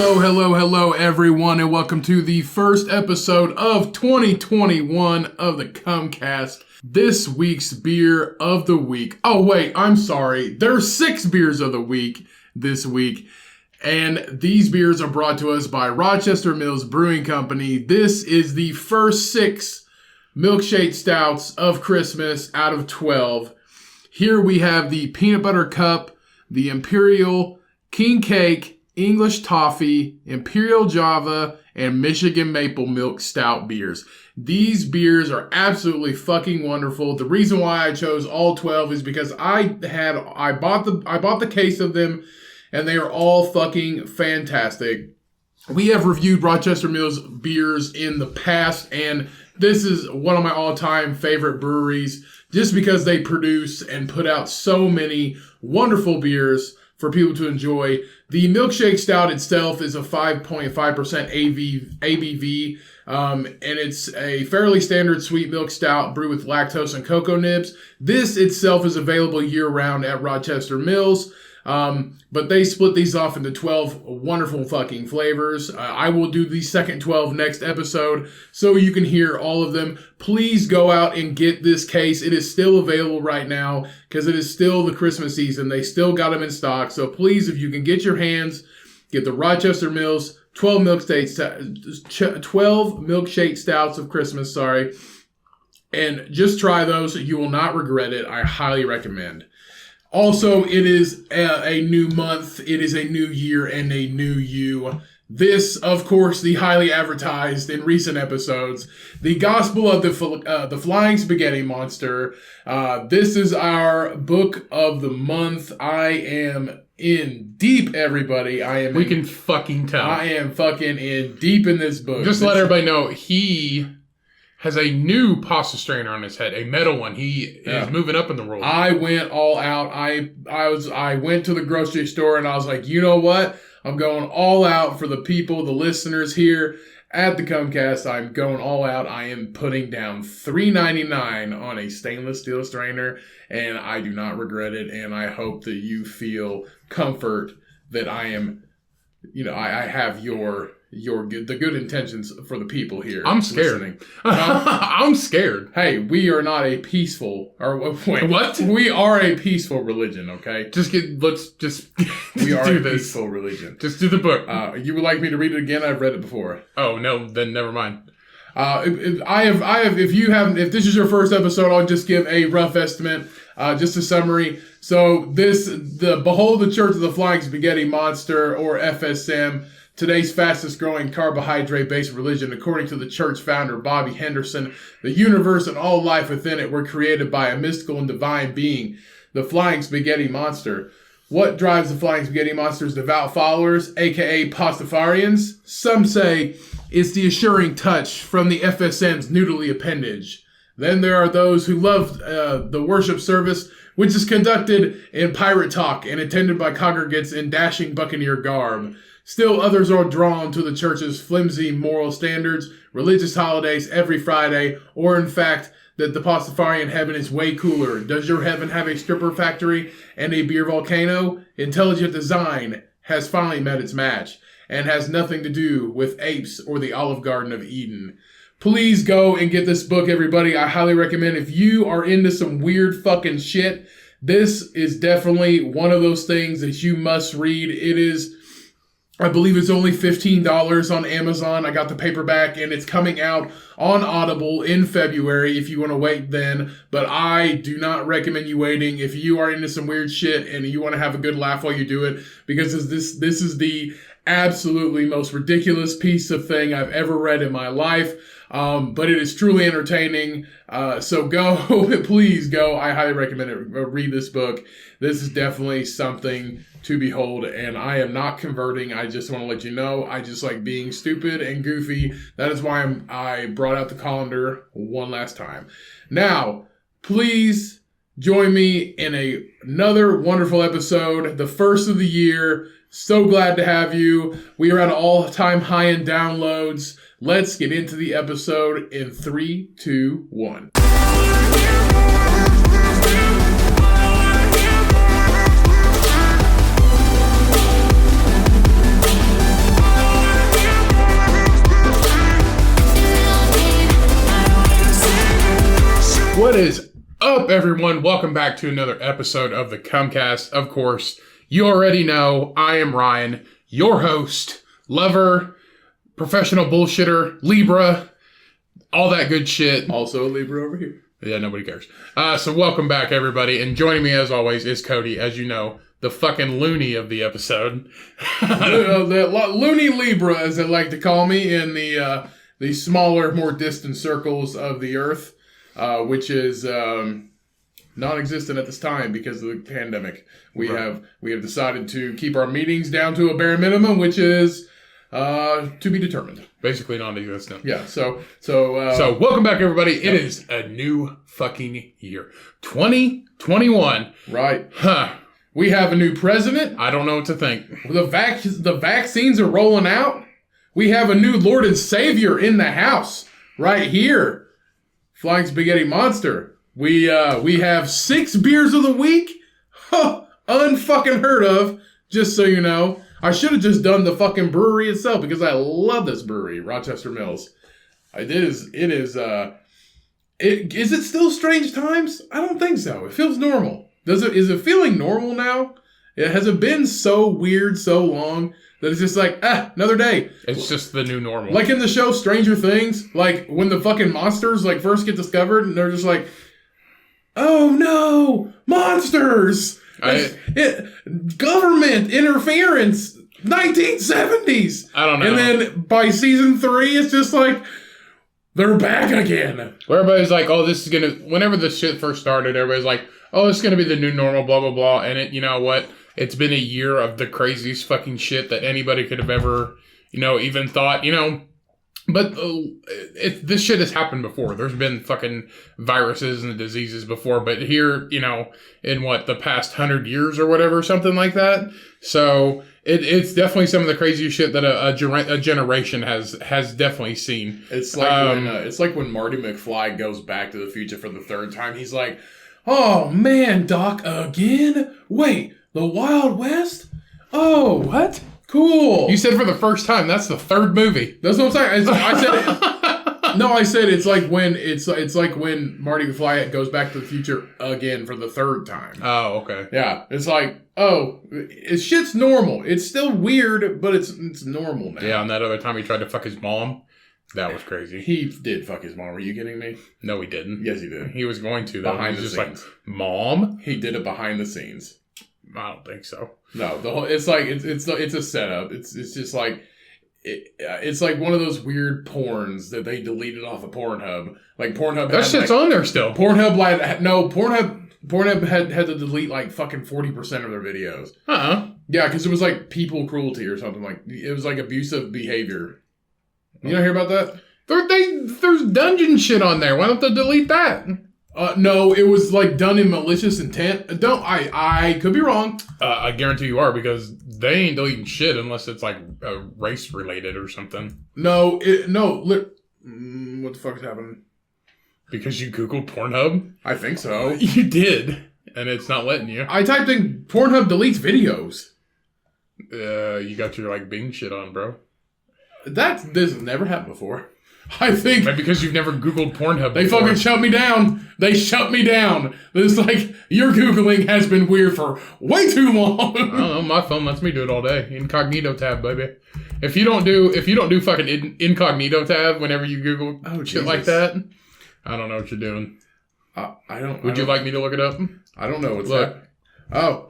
Hello, everyone, and welcome to the first episode of 2021 of the Cumcast. This week's beer of the week. Oh, wait, I'm sorry. There's 6 beers of the week this week, and these beers are brought to us by Rochester Mills Brewing Company. This is the first 6 Milkshake Stouts of Christmas out of 12. Here we have the Peanut Butter Cup, the Imperial, King Cake, English Toffee, Imperial Java, and Michigan Maple Milk Stout beers. These beers are absolutely fucking wonderful. The reason why I chose all 12 is because I bought the case of them, and they are all fucking fantastic. We have reviewed Rochester Mills beers in the past, and this is one of my all-time favorite breweries just because they produce and put out so many wonderful beers for people to enjoy. The Milkshake Stout itself is a 5.5% ABV, and it's a fairly standard sweet milk stout brewed with lactose and cocoa nibs. This itself is available year-round at Rochester Mills, but they split these off into 12 wonderful fucking flavors. I will do the second 12 next episode so you can hear all of them. Please go out and get this case. It is still available right now because it is still the Christmas season. They still got them in stock. So please, if you can get your hands, get the Rochester Mills 12 milkshake stouts of Christmas, and just try those. You will not regret it. I highly recommend. Also, it is a new month, it is a new year, and a new you. This, of course, the highly advertised in recent episodes, the Gospel of the Flying Spaghetti Monster. This is our book of the month. I am in deep, everybody. We can fucking tell. I am fucking in deep in this book. Just let everybody know, he has a new pasta strainer on his head, a metal one. He is moving up in the world. I went all out. I went to the grocery store and I was like, you know what? I'm going all out for the people, the listeners here at the Cumcast. I'm going all out. I am putting down $3.99 on a stainless steel strainer, and I do not regret it. And I hope that you feel comfort that I am, I have the good intentions for the people here. I'm scared. I'm scared. Hey, we are not a peaceful, what? We are a peaceful religion, okay? We are a peaceful religion. Just do the book. You would like me to read it again? I've read it before. Oh, no, then never mind. If this is your first episode, I'll just give a rough estimate, just a summary. So behold the Church of the Flying Spaghetti Monster, or FSM, today's fastest growing carbohydrate-based religion. According to the church founder, Bobby Henderson, the universe and all life within it were created by a mystical and divine being, the Flying Spaghetti Monster. What drives the Flying Spaghetti Monster's devout followers, aka Pastafarians? Some say it's the assuring touch from the FSM's noodly appendage. Then there are those who love the worship service, which is conducted in pirate talk and attended by congregants in dashing buccaneer garb. Still others are drawn to the church's flimsy moral standards, religious holidays every Friday, or in fact, that the Pastafarian heaven is way cooler. Does your heaven have a stripper factory and a beer volcano? Intelligent design has finally met its match and has nothing to do with apes or the Olive Garden of Eden. Please go and get this book, everybody. I highly recommend. If you are into some weird fucking shit, this is definitely one of those things that you must read. It is, I believe it's only $15 on Amazon. I got the paperback, and it's coming out on Audible in February if you want to wait then. But I do not recommend you waiting if you are into some weird shit and you want to have a good laugh while you do it, because this is the absolutely most ridiculous piece of thing I've ever read in my life. But it is truly entertaining. So go, please go. I highly recommend it. Read this book. This is definitely something to behold, and I am not converting. I just want to let you know, I just like being stupid and goofy. That is why I brought out the colander one last time. Now, please join me in another wonderful episode, the first of the year. So glad to have you. We are at an all-time high in downloads. Let's get into the episode in 3, 2, 1. What is up, everyone? Welcome back to another episode of the Cumcast. Of course, you already know I am Ryan, your host, lover, professional bullshitter, Libra, all that good shit. Also a Libra over here. Yeah, nobody cares. So welcome back, everybody. And joining me, as always, is Cody, as you know, the fucking loony of the episode. The loony Libra, as they like to call me, in the smaller, more distant circles of the earth, which is non-existent at this time because of the pandemic. We have decided to keep our meetings down to a bare minimum, which is to be determined. Basically non-existent. Yeah. So welcome back, everybody. It is a new fucking year, 2021. Right. Huh. We have a new president. I don't know what to think. The vaccines are rolling out. We have a new Lord and Savior in the house right here. Flying Spaghetti Monster. We have 6 beers of the week. Huh, unfucking heard of. Just so you know, I should have just done the fucking brewery itself because I love this brewery, Rochester Mills. Is it still strange times? I don't think so. It feels normal. Is it feeling normal now? Has it been so weird so long that it's just like, another day? It's just the new normal. Like in the show Stranger Things, like when the fucking monsters like first get discovered and they're just like, oh no, monsters! Government interference, 1970s. I don't know. And then by season 3, it's just like, they're back again. Where everybody's like, oh, this is gonna, whenever this shit first started, everybody's like, oh, it's gonna be the new normal, blah, blah, blah. And it, you know what? It's been a year of the craziest fucking shit that anybody could have ever, even thought, But this shit has happened before. There's been fucking viruses and diseases before, but here, in the past 100 years or whatever, something like that. So it's definitely some of the craziest shit that a generation has definitely seen. It's like when Marty McFly goes back to the future for the 3rd time. He's like, oh man, Doc, again? Wait, the Wild West? Oh, what? Cool. You said for the first time. That's the 3rd movie. That's what I'm saying. I said it's like when Marty McFly goes back to the future again for the 3rd time. Oh, okay. Yeah, it's like, shit's normal. It's still weird, but it's normal now. Yeah, and that other time he tried to fuck his mom, that was crazy. He did fuck his mom. Are you kidding me? No, he didn't. Yes, he did. He was going to. Though. Behind he was the just scenes. Like, Mom? He did it behind the scenes. I don't think so. No, it's a setup. It's just like it's like one of those weird porns that they deleted off of Pornhub. Like Pornhub. That shit's on there still. Pornhub had to delete like fucking 40% of their videos. Yeah, because it was like people cruelty or something. Like it was like abusive behavior. You don't hear about that? There's dungeon shit on there. Why don't they delete that? No, it was like done in malicious intent. I could be wrong. I guarantee you are, because they ain't deleting shit unless it's like race related or something. What the fuck is happening? Because you Googled Pornhub? I think so. You did, and it's not letting you. I typed in Pornhub deletes videos. You got your like Bing shit on, bro. This has never happened before. I think... Maybe because you've never Googled Pornhub They before. fucking shut me down. They shut me down. It's like, your Googling has been weird for way too long. I don't know. My phone lets me do it all day. Incognito tab, baby. If you don't do fucking incognito tab whenever you Google shit like that, I don't know what you're doing. Would you like me to look it up? I don't know what's that. Oh,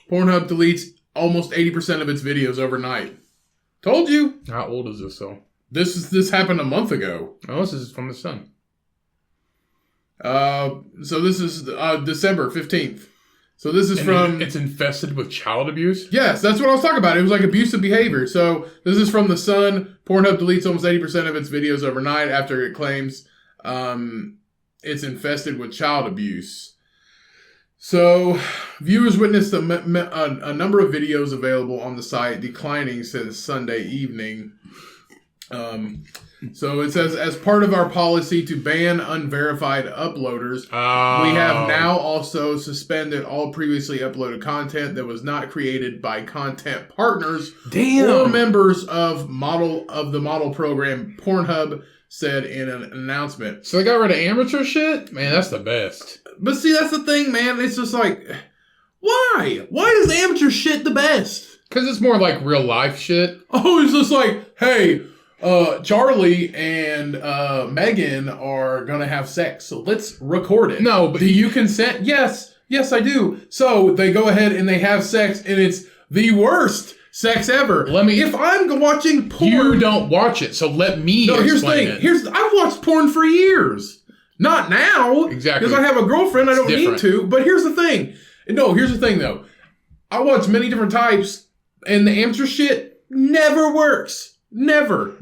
Pornhub deletes almost 80% of its videos overnight. Told you. How old is this, though? This happened a month ago. Oh, this is from the Sun. So this is December 15th. So this is It's infested with child abuse? Yes, that's what I was talking about. It was like abusive behavior. So this is from the Sun. Pornhub deletes almost 80% of its videos overnight after it claims it's infested with child abuse. So viewers witnessed a number of videos available on the site declining since Sunday evening. So it says, as part of our policy to ban unverified uploaders, we have now also suspended all previously uploaded content that was not created by content partners or members of the model program Pornhub said in an announcement. So they got rid of amateur shit? Man, that's the best. But see, that's the thing, man. It's just like, why? Why is amateur shit the best? Because it's more like real life shit. Oh, it's just like, hey, Charlie and Megan are gonna have sex, so let's record it. No, but do you consent? Yes, I do. So they go ahead and they have sex, and it's the worst sex ever. If I'm watching porn, you don't watch it, so let me. No, here's the thing. I've watched porn for years. Not now, exactly, because I have a girlfriend. I don't need to. But here's the thing. No, here's the thing though. I watch many different types, and the amateur shit never works. Never.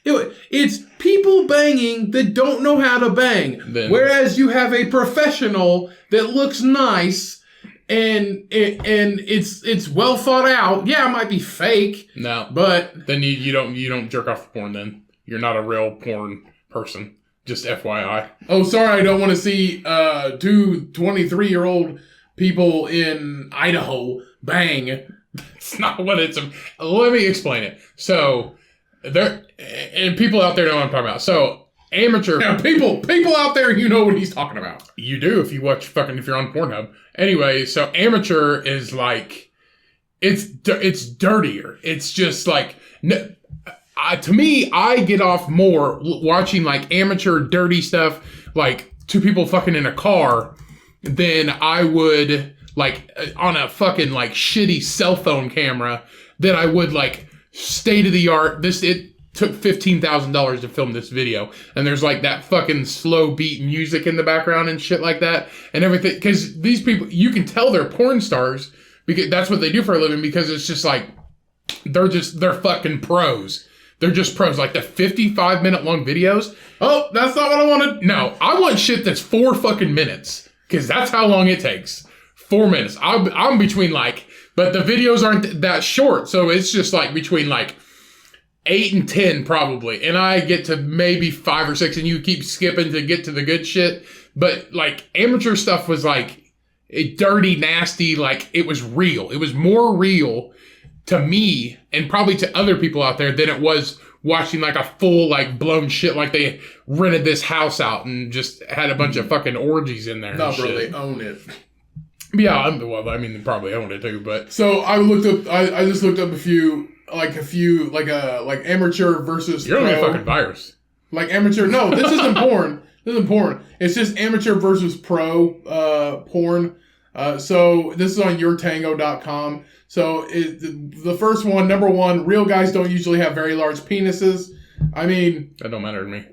It's people banging that don't know how to bang. Whereas you have a professional that looks nice and it's well thought out. Yeah, it might be fake. No. But then you don't jerk off to porn then. You're not a real porn person. Just FYI. Oh, sorry, I don't want to see two 23-year-old people in Idaho bang. It's not what it's. Let me explain it. So, and people out there know what I'm talking about. So, amateur. Yeah, people out there, you know what he's talking about. You do if you watch if you're on Pornhub. Anyway, so amateur is like, it's dirtier. It's just like, to me, I get off more watching like amateur dirty stuff, like two people fucking in a car, than I would like on a fucking like shitty cell phone camera that I would like state of the art. It took $15,000 to film this video, and there's like that fucking slow beat music in the background and shit like that and everything. Because these people, you can tell they're porn stars because that's what they do for a living. Because it's just like they're fucking pros. They're just pros. Like the 55-minute long videos. Oh, that's not what I wanted. No, I want shit that's 4 fucking minutes because that's how long it takes. 4 minutes. I'm between like, but the videos aren't that short, so it's just like between like 8 and 10 probably, and I get to maybe 5 or 6, and you keep skipping to get to the good shit. But like amateur stuff was like dirty, nasty, like it was real. It was more real to me and probably to other people out there than it was watching like a full like blown shit, like they rented this house out and just had a bunch of fucking orgies in there. No, bro, they own it. Yeah, they probably owned it too, but. So I just looked up a few amateur versus You're pro. only a fucking virus. Like amateur, no, this isn't porn. This isn't porn. It's just amateur versus pro porn. So this is on yourtango.com. So the first one, number one, real guys don't usually have very large penises. I mean, that don't matter to me.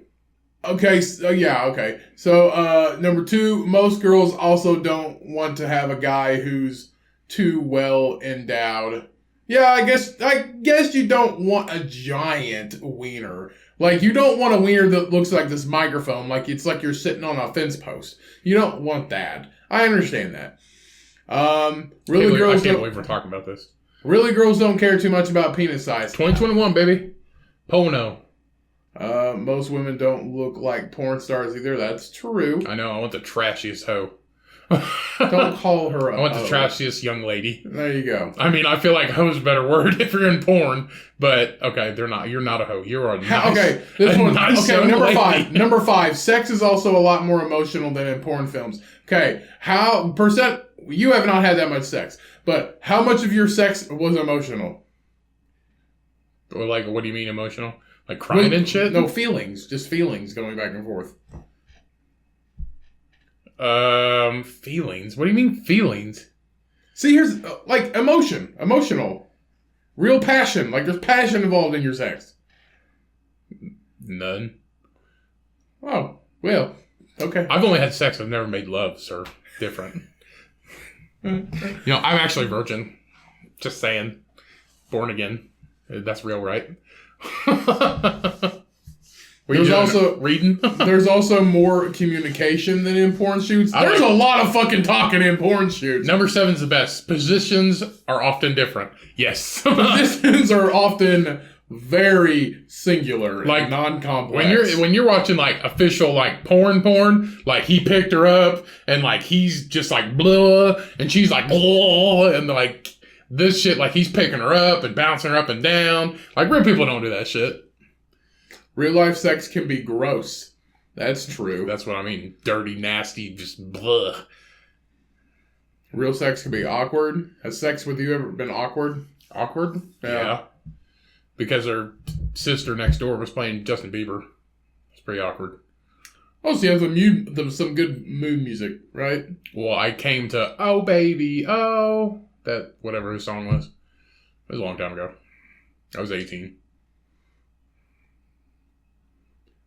Okay, okay. So number two, most girls also don't want to have a guy who's too well endowed. Yeah, I guess you don't want a giant wiener. Like, you don't want a wiener that looks like this microphone, like it's like you're sitting on a fence post. You don't want that. I understand that. I can't believe we're talking about this. Really, girls don't care too much about penis size. 2021, baby. Pono. Most women don't look like porn stars either. That's true. I know. I want the trashiest hoe. Don't call her a hoe. I want the trashiest young lady. There you go. I mean, I feel like hoe's a better word if you're in porn, but okay, they're not. You're not a hoe. You're a nice. Okay, this one. Nice okay, number lady. 5. Number 5. Sex is also a lot more emotional than in porn films. Okay, how percent? You have not had that much sex, but how much of your sex was emotional? Or like, what do you mean emotional? Like crying and shit? No, feelings. Just feelings going back and forth. Feelings? What do you mean feelings? See, here's, like, emotional. Real passion. Like, there's passion involved in your sex. None. Oh, well, okay. I've only had sex. I've never made love, sir. Different. I'm actually virgin. Just saying. Born again. That's real, right? There's also reading. There's also more communication than in porn shoots. There's a lot of fucking talking in porn shoots. Number 7's the best. Positions are often different. Yes. Positions are often very singular, like non-complex. When you're watching like official like porn, like he picked her up and like he's just like blah and she's like blah and like this shit, like he's picking her up and bouncing her up and down. Like real people don't do that shit. Real life sex can be gross. That's true. That's what I mean. Dirty, nasty, just blah. Real sex can be awkward. Has sex with you ever been awkward? Awkward? Yeah. Because her sister next door was playing Justin Bieber. It's pretty awkward. Oh, so you have some good mood music, right? Well, I came to Oh Baby, Oh. That, whatever his song was. It was a long time ago. I was 18.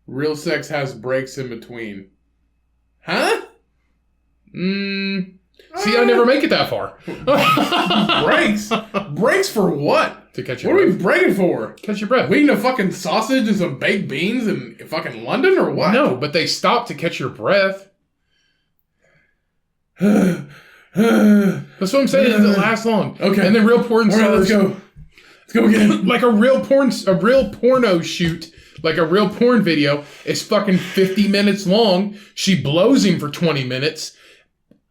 Real sex has breaks in between. Huh? See, I never make it that far. Breaks? Breaks for what? To catch your What are breath. we breaking for? Catch your breath. We eating a fucking sausage and some baked beans in fucking London or what? No, but they stop to catch your breath. That's That's what I'm saying. It doesn't last long. Okay. And then real porn All right, let's stars. go. Let's go again. Like a real porno shoot, like a real porn video, is fucking 50 minutes long. She blows him for 20 minutes.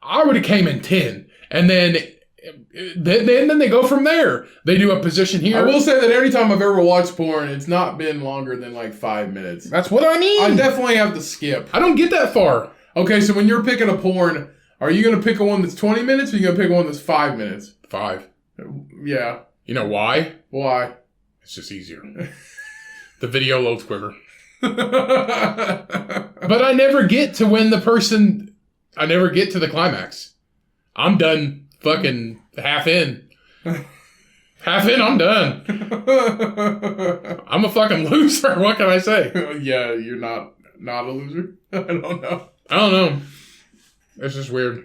I would have came in 10. And then they go from there. They do a position here. I will say that every time I've ever watched porn, it's not been longer than like 5 minutes. That's what I mean. I definitely have to skip. I don't get that far. Okay, so when you're picking a porn, are you going to pick a one that's 20 minutes or are you going to pick one that's 5 minutes? 5. Yeah. You know why? Why? It's just easier. The video loads quicker. But I never get to I never get to the climax. I'm done fucking half in. Half in, I'm done. I'm a fucking loser. What can I say? Yeah, you're not a loser. I don't know. It's just weird.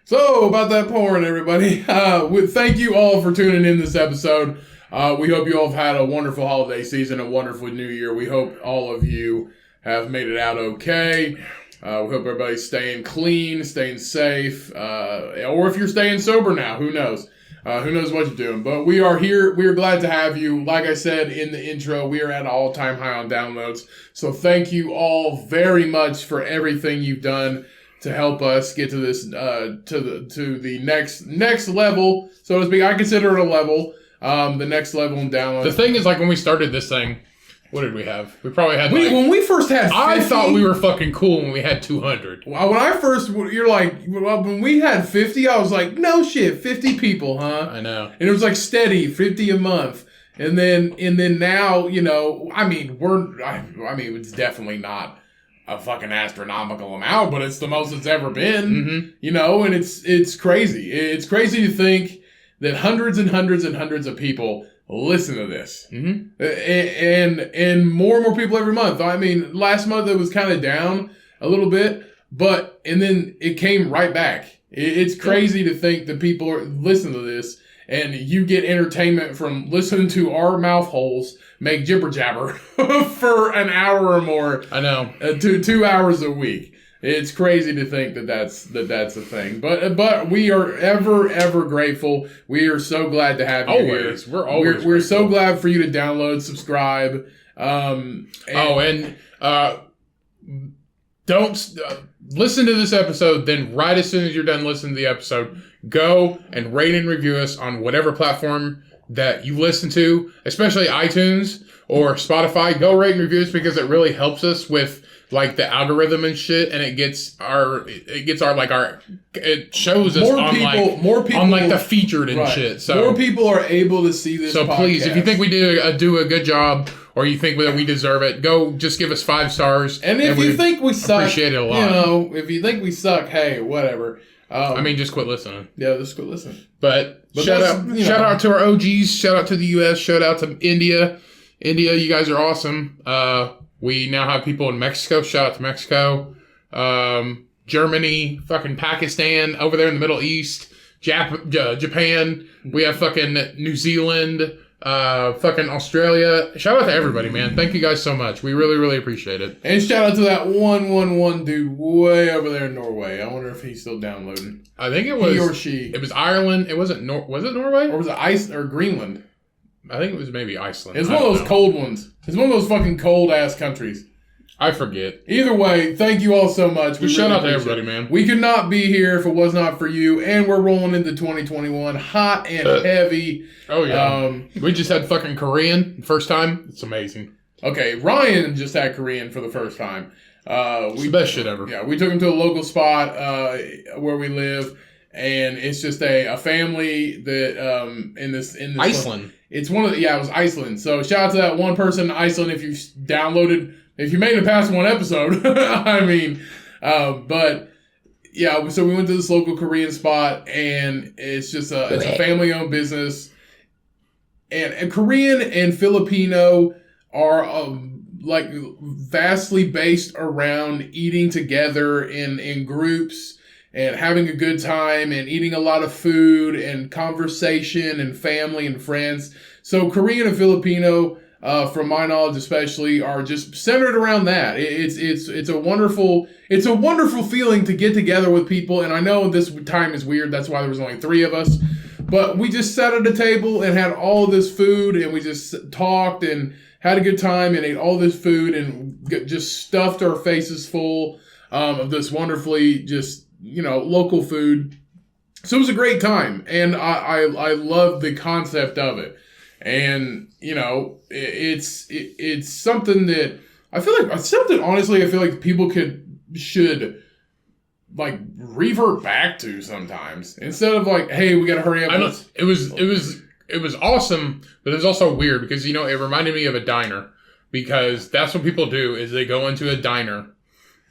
So, about that porn, everybody. Thank you all for tuning in this episode. We hope you all have had a wonderful holiday season, a wonderful new year. We hope all of you have made it out okay. We hope everybody's staying clean, staying safe, or if you're staying sober now, who knows? Who knows what you're doing? But we are here. We are glad to have you. Like I said in the intro, we are at an all-time high on downloads. So thank you all very much for everything you've done to help us get to this to the next level, so to speak. I consider it a level. The next level in downloads. The thing is, like, when we started this thing, what did we have? We probably had, when we first had 50, I thought we were fucking cool when we had 200. When I first, you're like, when we had 50, I was like, no shit, 50 people, huh? I know. And it was like steady, 50 a month. And then now, you know, I mean, it's definitely not a fucking astronomical amount, but it's the most it's ever been, Mm-hmm. you know, and it's crazy. It's crazy to think that hundreds and hundreds and hundreds of people listen to this. Mm-hmm. And more and more people every month. I mean, last month it was kind of down a little bit, and then it came right back. It's crazy to think that people are listening to this and you get entertainment from listening to our mouth holes make jibber jabber for an hour or more. I know. 2 hours a week. It's crazy to think that that's a thing. But we are ever grateful. We are so glad to have you Always. here. We're always We're so glad for you to download, subscribe. Don't listen to this episode, then right as soon as you're done listening to the episode, go and rate and review us on whatever platform that you listen to, especially iTunes or Spotify. Go rate and review us because it really helps us with like the algorithm and shit, and it shows us more people on like the featured and shit. So more people are able to see this. So podcast. Please, if you think we do a good job, or you think that we deserve it, go just give us 5 stars. And if you think we suck, appreciate it a lot. You know, if you think we suck, hey, whatever. Just quit listening. Yeah, just quit listening. But shout out to our OGs. Shout out to the US. Shout out to India. India, you guys are awesome. We now have people in Mexico. Shout out to Mexico. Germany, fucking Pakistan, over there in the Middle East. Japan. We have fucking New Zealand. Fucking Australia. Shout out to everybody, man. Thank you guys so much. We really, really appreciate it. And shout out to that 111 dude way over there in Norway. I wonder if he's still downloading. I think it was he or she. It was Ireland. It wasn't was it Norway? Or was it Iceland or Greenland? I think it was maybe Iceland. It's one of those cold ones. It's one of those fucking cold ass countries. I forget. Either way, thank you all so much. We shout out to everybody, man. We could not be here if it was not for you. And we're rolling into 2021 hot and heavy. Oh, yeah. We just had fucking Korean first time. It's amazing. Okay, Ryan just had Korean for the first time. It's the best shit ever. Yeah, we took him to a local spot where we live, and it's just a family that in this Iceland. It's one of the, it was Iceland. So shout out to that one person in Iceland if you made it past one episode. I mean, but yeah, so we went to this local Korean spot, and it's just it's a family owned business, and Korean and Filipino are like vastly based around eating together in groups and having a good time and eating a lot of food and conversation and family and friends. So Korean and Filipino, from my knowledge especially, are just centered around that. It's a wonderful feeling to get together with people. And I know this time is weird. That's why there was only 3 of us. But we just sat at a table and had all this food, and we just talked and had a good time and ate all this food and just stuffed our faces full of this wonderfully just, local food. So it was a great time, and I love the concept of it. And, it's something that I feel like, honestly, I feel like people should like revert back to sometimes, instead of like, hey, we gotta hurry up. It was awesome, but it was also weird because, it reminded me of a diner, because that's what people do is they go into a diner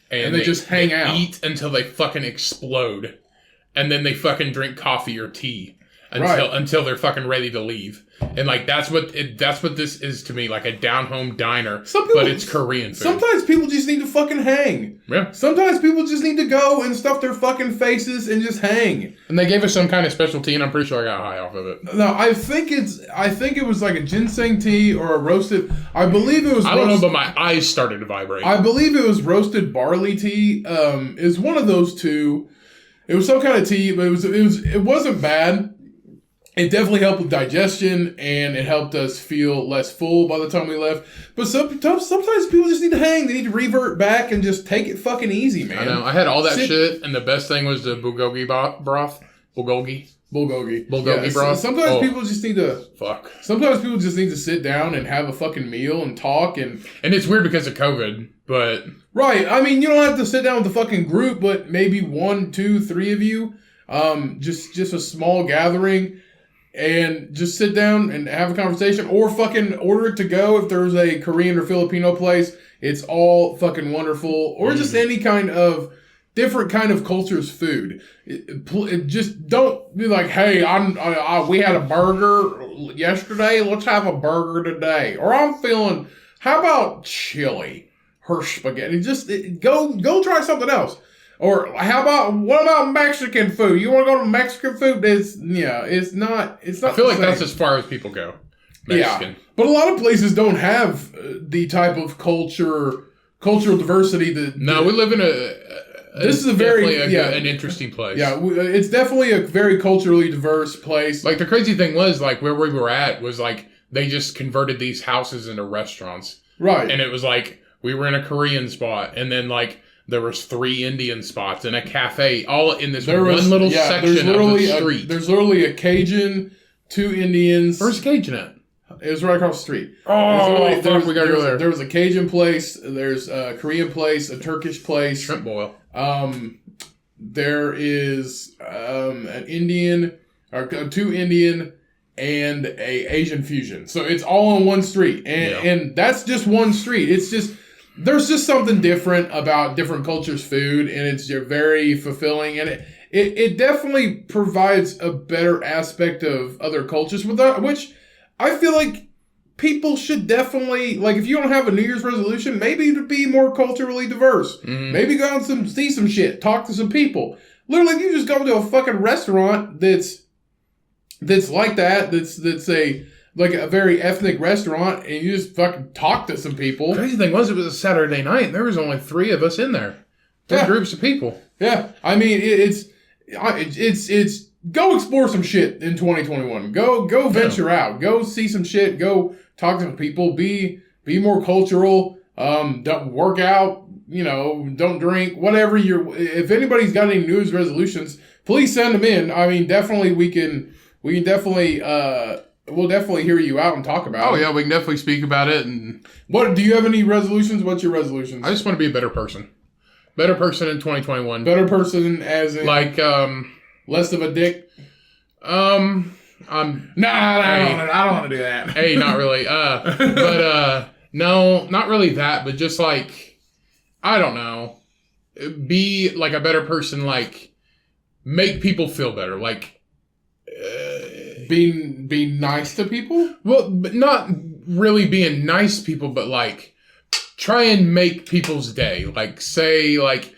and they just hang out, eat until they fucking explode, and then they fucking drink coffee or tea until they're fucking ready to leave. And like that's what this is to me, like a down home diner, but it's Korean food. Sometimes people just need to fucking hang. Yeah. Sometimes people just need to go and stuff their fucking faces and just hang. And they gave us some kind of special tea, and I'm pretty sure I got high off of it. No, I think it was like a ginseng tea or a roasted. I believe it was. I don't know, but my eyes started to vibrate. I believe it was roasted barley tea. Is one of those two. It was some kind of tea, but it wasn't bad. It definitely helped with digestion, and it helped us feel less full by the time we left. But sometimes people just need to hang. They need to revert back and just take it fucking easy, man. I know. I had all that shit, and the best thing was the bulgogi broth. Bulgogi broth. Sometimes people just need to... Fuck. Sometimes people just need to sit down and have a fucking meal and talk and... And it's weird because of COVID, but... Right. I mean, you don't have to sit down with the fucking group, but maybe 1, 2, 3 of you. Just a small gathering... And just sit down and have a conversation, or fucking order it to go if there's a Korean or Filipino place. It's all fucking wonderful. Or just any kind of different kind of culture's food. Just don't be like, hey, we had a burger yesterday. Let's have a burger today. Or I'm feeling, how about chili or spaghetti? Just go try something else. Or what about Mexican food? You want to go to Mexican food? It's not. I feel like that's as far as people go. Mexican. Yeah, but a lot of places don't have the type of cultural diversity that. No, we live in this is an interesting place. Yeah, it's definitely a very culturally diverse place. Like the crazy thing was, like where we were at was like they just converted these houses into restaurants. Right. And it was like we were in a Korean spot, and then like. There was 3 Indian spots and a cafe, all in this section of the street. There's literally a Cajun, 2 Indians. Where's Cajun at? It was right across the street. Oh, fuck, we gotta go there. There was a Cajun place. There's a Korean place, a Turkish place. Shrimp boil. There is an Indian, or 2 Indian, and a Asian fusion. So it's all on one street, and that's just one street. It's just. There's just something different about different cultures' food, and it's very fulfilling, and it definitely provides a better aspect of other cultures, which I feel like people should definitely, like if you don't have a New Year's resolution, maybe to be more culturally diverse. Mm-hmm. Maybe go out and see some shit, talk to some people. Literally, if you just go to a fucking restaurant that's like that, that's like a very ethnic restaurant, and you just fucking talk to some people. The crazy thing was, it was a Saturday night, and there was only 3 of us in there. 3 groups of people. Yeah, I mean, it's go explore some shit in 2021. Go venture out. Go see some shit. Go talk to some people. Be more cultural. Don't work out. Don't drink. Whatever if anybody's got any New Year's resolutions, please send them in. I mean, definitely we can definitely we'll definitely hear you out and talk about it. Oh yeah, we can definitely speak about it. And what do you have any resolutions? What's your resolutions? I just want to be a better person. Better person in 2021. Better person as in like less of a dick. I'm Nah, I don't want to do that. Hey, not really. But no, not really that. But just like, I don't know, be like a better person. Like, make people feel better. Like, be nice to people. Well, but not really being nice to people, but like, try and make people's day. Like, say like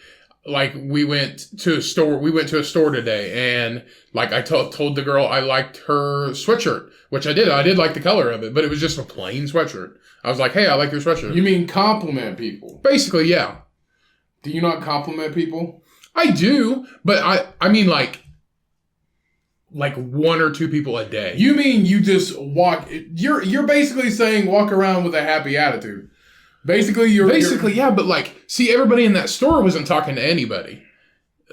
we went to a store today, and like I told the girl I liked her sweatshirt, which I did. I did like the color of it, but it was just a plain sweatshirt. I was like, hey, I like your sweatshirt. You mean compliment people? Basically, yeah. Do you not compliment people? I do, but I mean like one or two people a day. You mean you just walk? You're basically saying walk around with a happy attitude. Basically, you're yeah, but like, see, everybody in that store wasn't talking to anybody.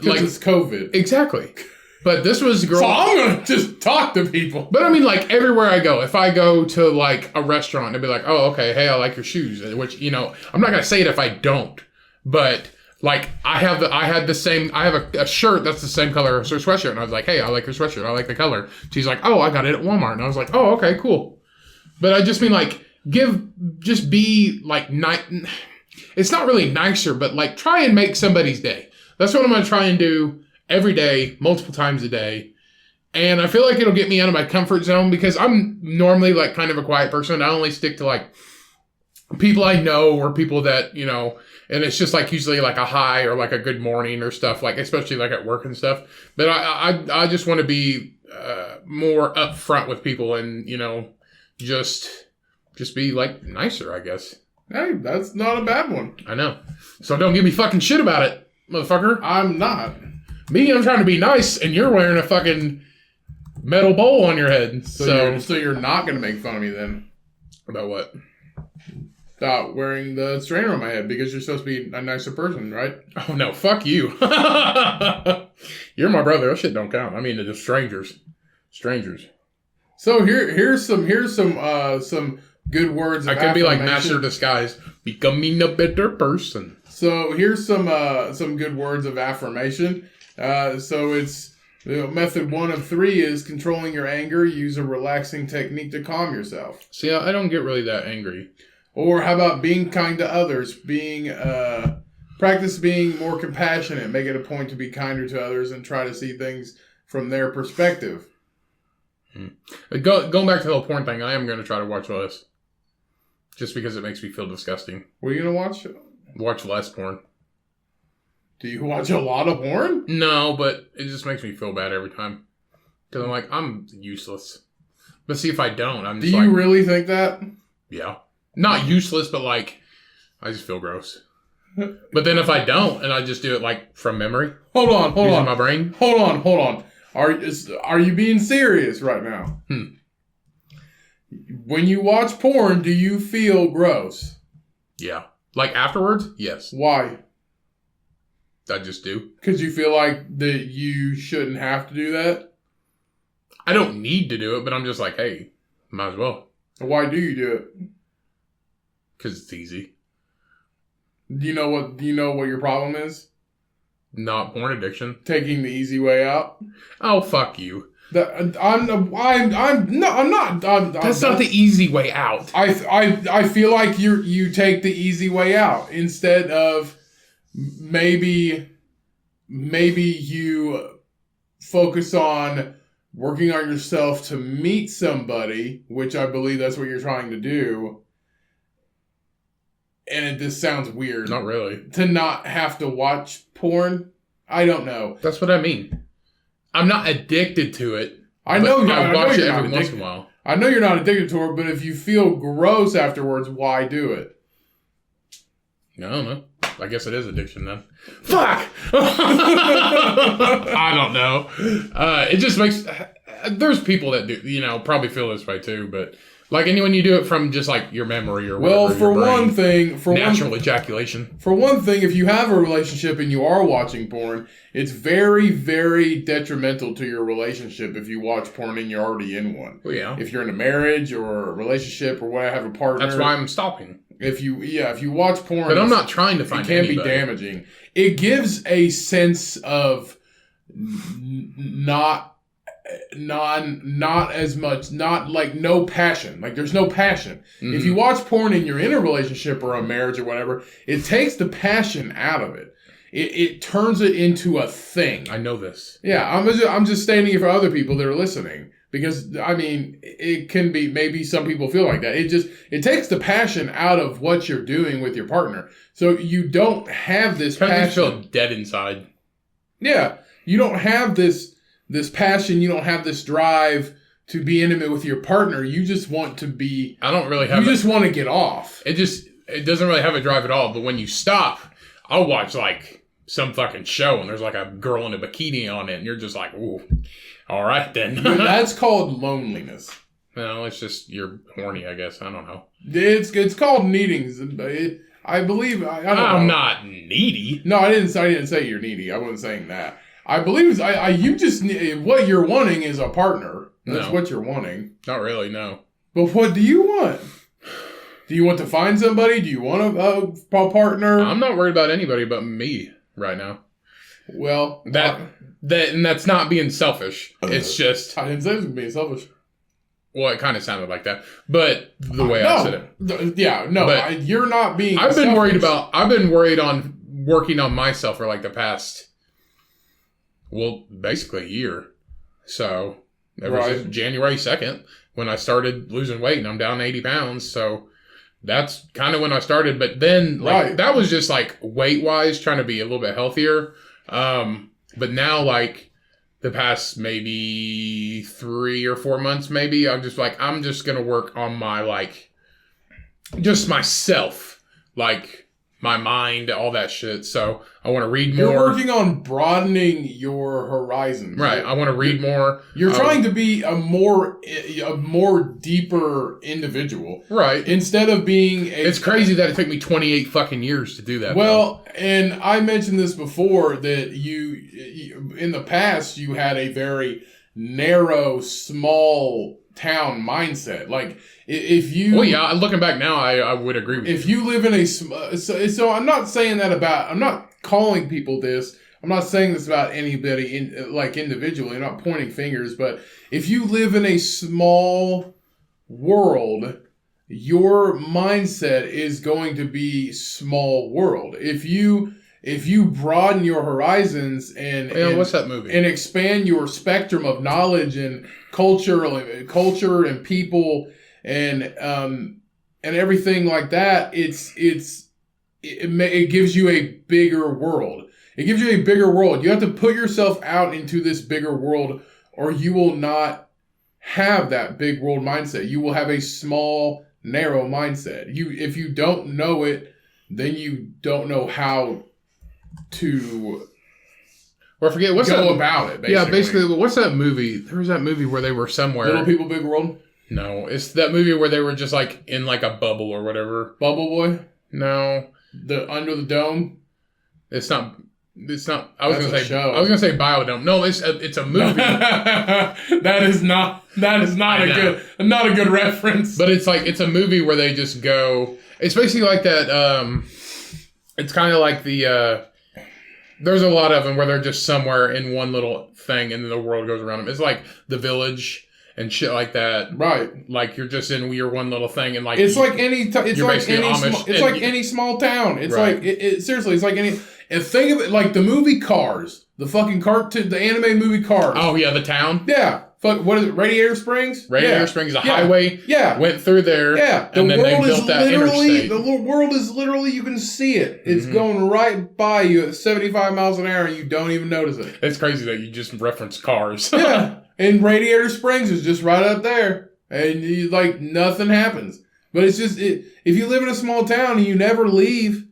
Like, it's COVID. Exactly. But this was a girl. So I'm going to just talk to people. But I mean, like, everywhere I go, if I go to like a restaurant, they'll be like, oh, okay, hey, I like your shoes. Which, you know, I'm not going to say it if I don't. But like, I have a shirt that's the same color as her sweatshirt. And I was like, hey, I like your sweatshirt. I like the color. She's like, oh, I got it at Walmart. And I was like, oh, okay, cool. But I just mean like, just be like it's not really nicer, but like try and make somebody's day. That's what I'm going to try and do every day, multiple times a day. And I feel like it'll get me out of my comfort zone because I'm normally like kind of a quiet person. I only stick to like people I know or people that, you know, and it's just like usually like a hi or like a good morning or stuff, like especially like at work and stuff. But I just want to be more upfront with people and, you know, just be, like, nicer, I guess. Hey, that's not a bad one. I know. So don't give me fucking shit about it, motherfucker. I'm not. Me, I'm trying to be nice, and you're wearing a fucking metal bowl on your head. So you're not going to make fun of me then? About what? About wearing the strainer on my head, because you're supposed to be a nicer person, right? Oh, no, fuck you. You're my brother. That shit don't count. I mean, they're just strangers. Strangers. So here's some good words of I could be like Master Disguise, becoming a better person. So here's some good words of affirmation. So it's method 1 of 3 is controlling your anger. Use a relaxing technique to calm yourself. See, I don't get really that angry. Or how about being kind to others? Practice being more compassionate. Make it a point to be kinder to others and try to see things from their perspective. Going back to the whole porn thing, I am going to try to watch less. Just because it makes me feel disgusting. What are you going to watch? Watch less porn. Do you watch a lot of porn? No, but it just makes me feel bad every time. Because I'm like, I'm useless. But see, if I don't, I'm just Do you really think that? Yeah. Not useless, but like, I just feel gross. But then if I don't, and I just do it like from memory. Hold on. Using my brain. Hold on. Are you being serious right now? When you watch porn, do you feel gross? Yeah. Like afterwards? Yes. Why? I just do. Because you feel like that you shouldn't have to do that? I don't need to do it, but I'm just like, hey, might as well. Why do you do it? Because it's easy. Do you know what your problem is? Not porn addiction. Taking the easy way out. Oh, fuck you. I'm not. That's not the easy way out. I feel like you take the easy way out instead of maybe you focus on working on yourself to meet somebody, which I believe that's what you're trying to do. And this sounds weird. Not really. To not have to watch porn. I don't know. That's what I mean. I'm not addicted to it. I know I watch it every once in a while. I know you're not addicted to it, but if you feel gross afterwards, why do it? I don't know. I guess it is addiction then. Fuck! I don't know. It just makes... There's people that do, probably feel this way too, but Like, and when you do it from just, like, your memory or whatever. Well, for one thing... Natural ejaculation. For one thing, if you have a relationship and you are watching porn, it's very, very detrimental to your relationship if you watch porn and you're already in one. Well, yeah. If you're in a marriage or a relationship or have a partner... That's why I'm stopping. If you watch porn... But I'm not trying to find anybody. It can be damaging. It gives a sense of not as much, not like no passion. Like there's no passion. Mm-hmm. If you watch porn and you're in a relationship or a marriage or whatever, it takes the passion out of it. It turns it into a thing. I know this. Yeah, I'm just stating it for other people that are listening. Because, I mean, it can be, maybe some people feel like that. It takes the passion out of what you're doing with your partner. So you don't have this passion. You feel dead inside. Yeah. You don't have this passion. You don't have this drive to be intimate with your partner. You just want to be... I don't really have... You just want to get off. It doesn't really have a drive at all. But when you stop, I'll watch, like, some fucking show and there's, like, a girl in a bikini on it and you're just like, ooh... All right, then. That's called loneliness. No, it's just you're horny, I guess. I don't know. It's called needing. I believe. I don't know. I'm not needy. No, I didn't say you're needy. I wasn't saying that. I believe you just what you're wanting is a partner. That's what you're wanting. Not really, no. But what do you want? Do you want to find somebody? Do you want a partner? I'm not worried about anybody but me right now. Well, and that's not being selfish. It's just... I didn't say it was being selfish. Well, it kind of sounded like that. But the way I said it. You're not being I've been selfish. I've been worried on working on myself for like the past, well, basically a year. So, ever since January 2nd, when I started losing weight and I'm down 80 pounds. So, that's kind of when I started. But then, that was just like weight-wise, trying to be a little bit healthier. But now, like, the past maybe 3 or 4 months, maybe, I'm just going to work on my, like, just myself. Like, my mind, all that shit. So, I want to read more. You're working on broadening your horizons. Right. I want to read more. You're trying to be a more deeper individual. Right. Instead of being It's crazy that it took me 28 fucking years to do that. Well, and I mentioned this before that you in the past, you had a very narrow, small town mindset. Like, if you... Well, yeah, looking back now, I would agree with you. If you live in a... So I'm not saying that about... I'm not calling people this. I'm not saying this about anybody individually. I'm not pointing fingers. But if you live in a small world, your mindset is going to be small world. If you broaden your horizons and what's that movie? And expand your spectrum of knowledge and culture and people and everything like that, it gives you a bigger world. It gives you a bigger world. You have to put yourself out into this bigger world, or you will not have that big world mindset. You will have a small, narrow mindset. If you don't know it, then you don't know how to forget what's go about it. Basically. Yeah, basically, what's that movie? There was that movie where they were somewhere. Little People, Big World? No, it's that movie where they were just like in like a bubble or whatever. Bubble Boy? No. The Under the Dome? It's not. I was gonna say Biodome. No, it's a movie. That is not a good reference. But it's a movie where they just go. It's basically like that. It's kind of like the. There's a lot of them where they're just somewhere in one little thing, and then the world goes around them. It's like The Village and shit like that. Right. Like you're just in your one little thing, and like it's like any small town. It's right. Like seriously, it's like any. And think of it like the movie Cars, the fucking cartoon, the anime movie Cars. Oh yeah, the town. Yeah. Fuck. What is it? Radiator Springs. Radiator Springs, the highway. Yeah. Went through there. Yeah. And then they built that interstate. The world is literally, you can see it. It's going right by you at 75 miles an hour, and you don't even notice it. It's crazy that you just reference Cars. Yeah. And Radiator Springs is just right up there, and nothing happens. But it's just if you live in a small town and you never leave.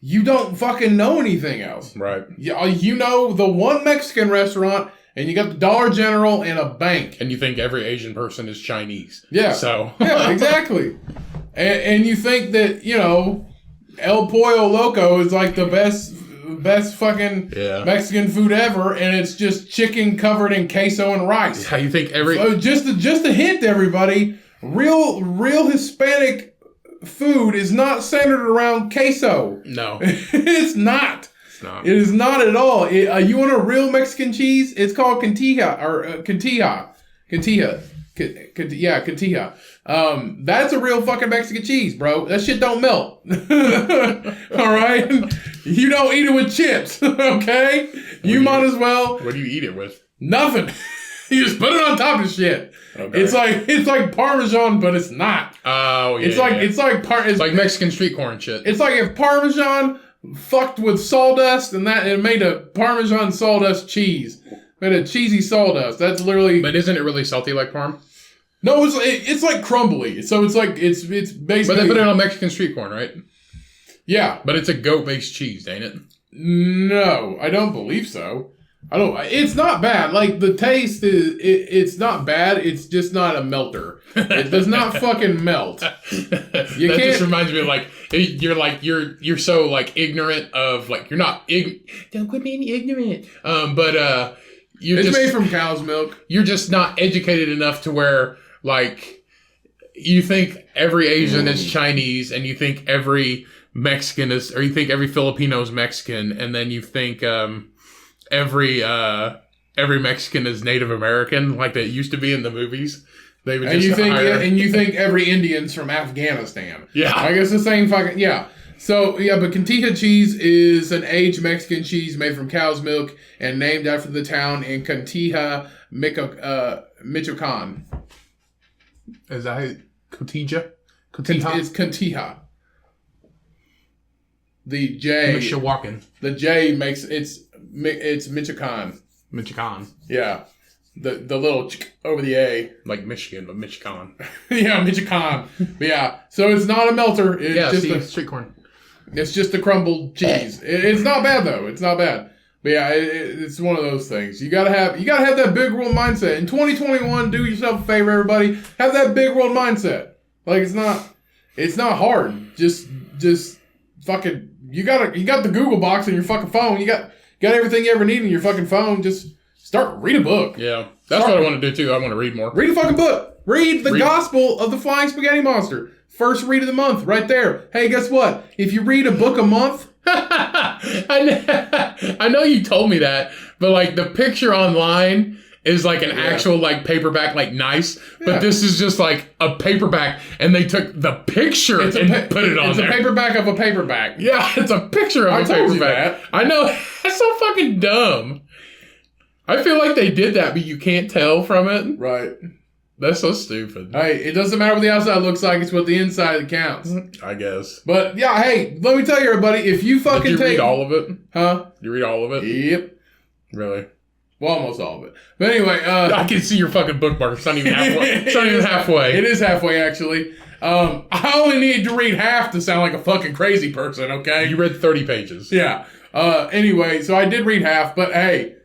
You don't fucking know anything else. Right. You know the one Mexican restaurant And you got the Dollar General and a bank. And you think every Asian person is Chinese. Yeah. So. Yeah, exactly. And you think that, El Pollo Loco is like the best fucking Mexican food ever, and it's just chicken covered in queso and rice. How you think every... So just a hint, everybody. Real Hispanic food is not centered around queso. No. It's not. It's not. It is not at all. You want a real Mexican cheese? It's called cantija, or cantija. Cantija. That's a real fucking Mexican cheese, bro. That shit don't melt. All right? You don't eat it with chips, okay? You might as well. What do you eat it with? Nothing. You just put it on top of shit. Okay. It's like Parmesan, but it's not. Oh, yeah. It's like Mexican street corn shit. It's like if Parmesan fucked with sawdust and it made a Parmesan sawdust cheese. Made a cheesy sawdust. That's literally... But isn't it really salty like Parm? No, it's like crumbly. So it's basically... But they put it on Mexican street corn, right? Yeah. But it's a goat-based cheese, ain't it? No, I don't believe so. It's not bad. Like, the taste it's not bad. It's just not a melter. It does not fucking melt. Just reminds me of you're so ignorant of you're not don't quit being ignorant. It's made from cow's milk. You're just not educated enough to where you think every Asian is Chinese, and you think every Mexican is, or you think every Filipino is Mexican, and then you think every Mexican is Native American, like they used to be in the movies. They would and you think every Indian's from Afghanistan. Yeah, I guess the same fucking So but cantija cheese is an aged Mexican cheese made from cow's milk and named after the town in Cantija, Michoacan. Is that Cantija? It's Cantija. The J. Michoacan. The J makes it's Michoacan. Michoacan. Yeah. The little over the A. Like Michigan, but Michoacan. Yeah, Michoacan. But yeah. So it's not a melter. It's just street corn. It's just a crumbled cheese. It's not bad though. It's not bad. But yeah, it's one of those things. You gotta have that big world mindset. In 2021, do yourself a favor, everybody. Have that big world mindset. Like it's not hard. Just fucking you got the Google box in your fucking phone. You got everything you ever need in your fucking phone. Just read a book. Yeah. That's what I want to do too. I want to read more. Read a fucking book. Read the Gospel of the Flying Spaghetti Monster. First read of the month, right there. Hey, guess what? If you read a book a month... I know you told me that, but the picture online is an actual paperback, nice. But this is just a paperback, and they took the picture and put it on there. It's a paperback of a paperback. Yeah, it's a picture of a paperback. You that. I know. That's so fucking dumb. I feel like they did that, but you can't tell from it. Right. That's so stupid. Hey, it doesn't matter what the outside looks like. It's what the inside that counts. I guess. But, yeah, hey, let me tell you, everybody, if you fucking Did you read all of it? Huh? Did you read all of it? Yep. Really? Well, almost all of it. But anyway, I can see your fucking bookmark. It's not even halfway. It's not even halfway. It is halfway, actually. I only need to read half to sound like a fucking crazy person, okay? You read 30 pages. Yeah. Anyway, so I did read half, but hey,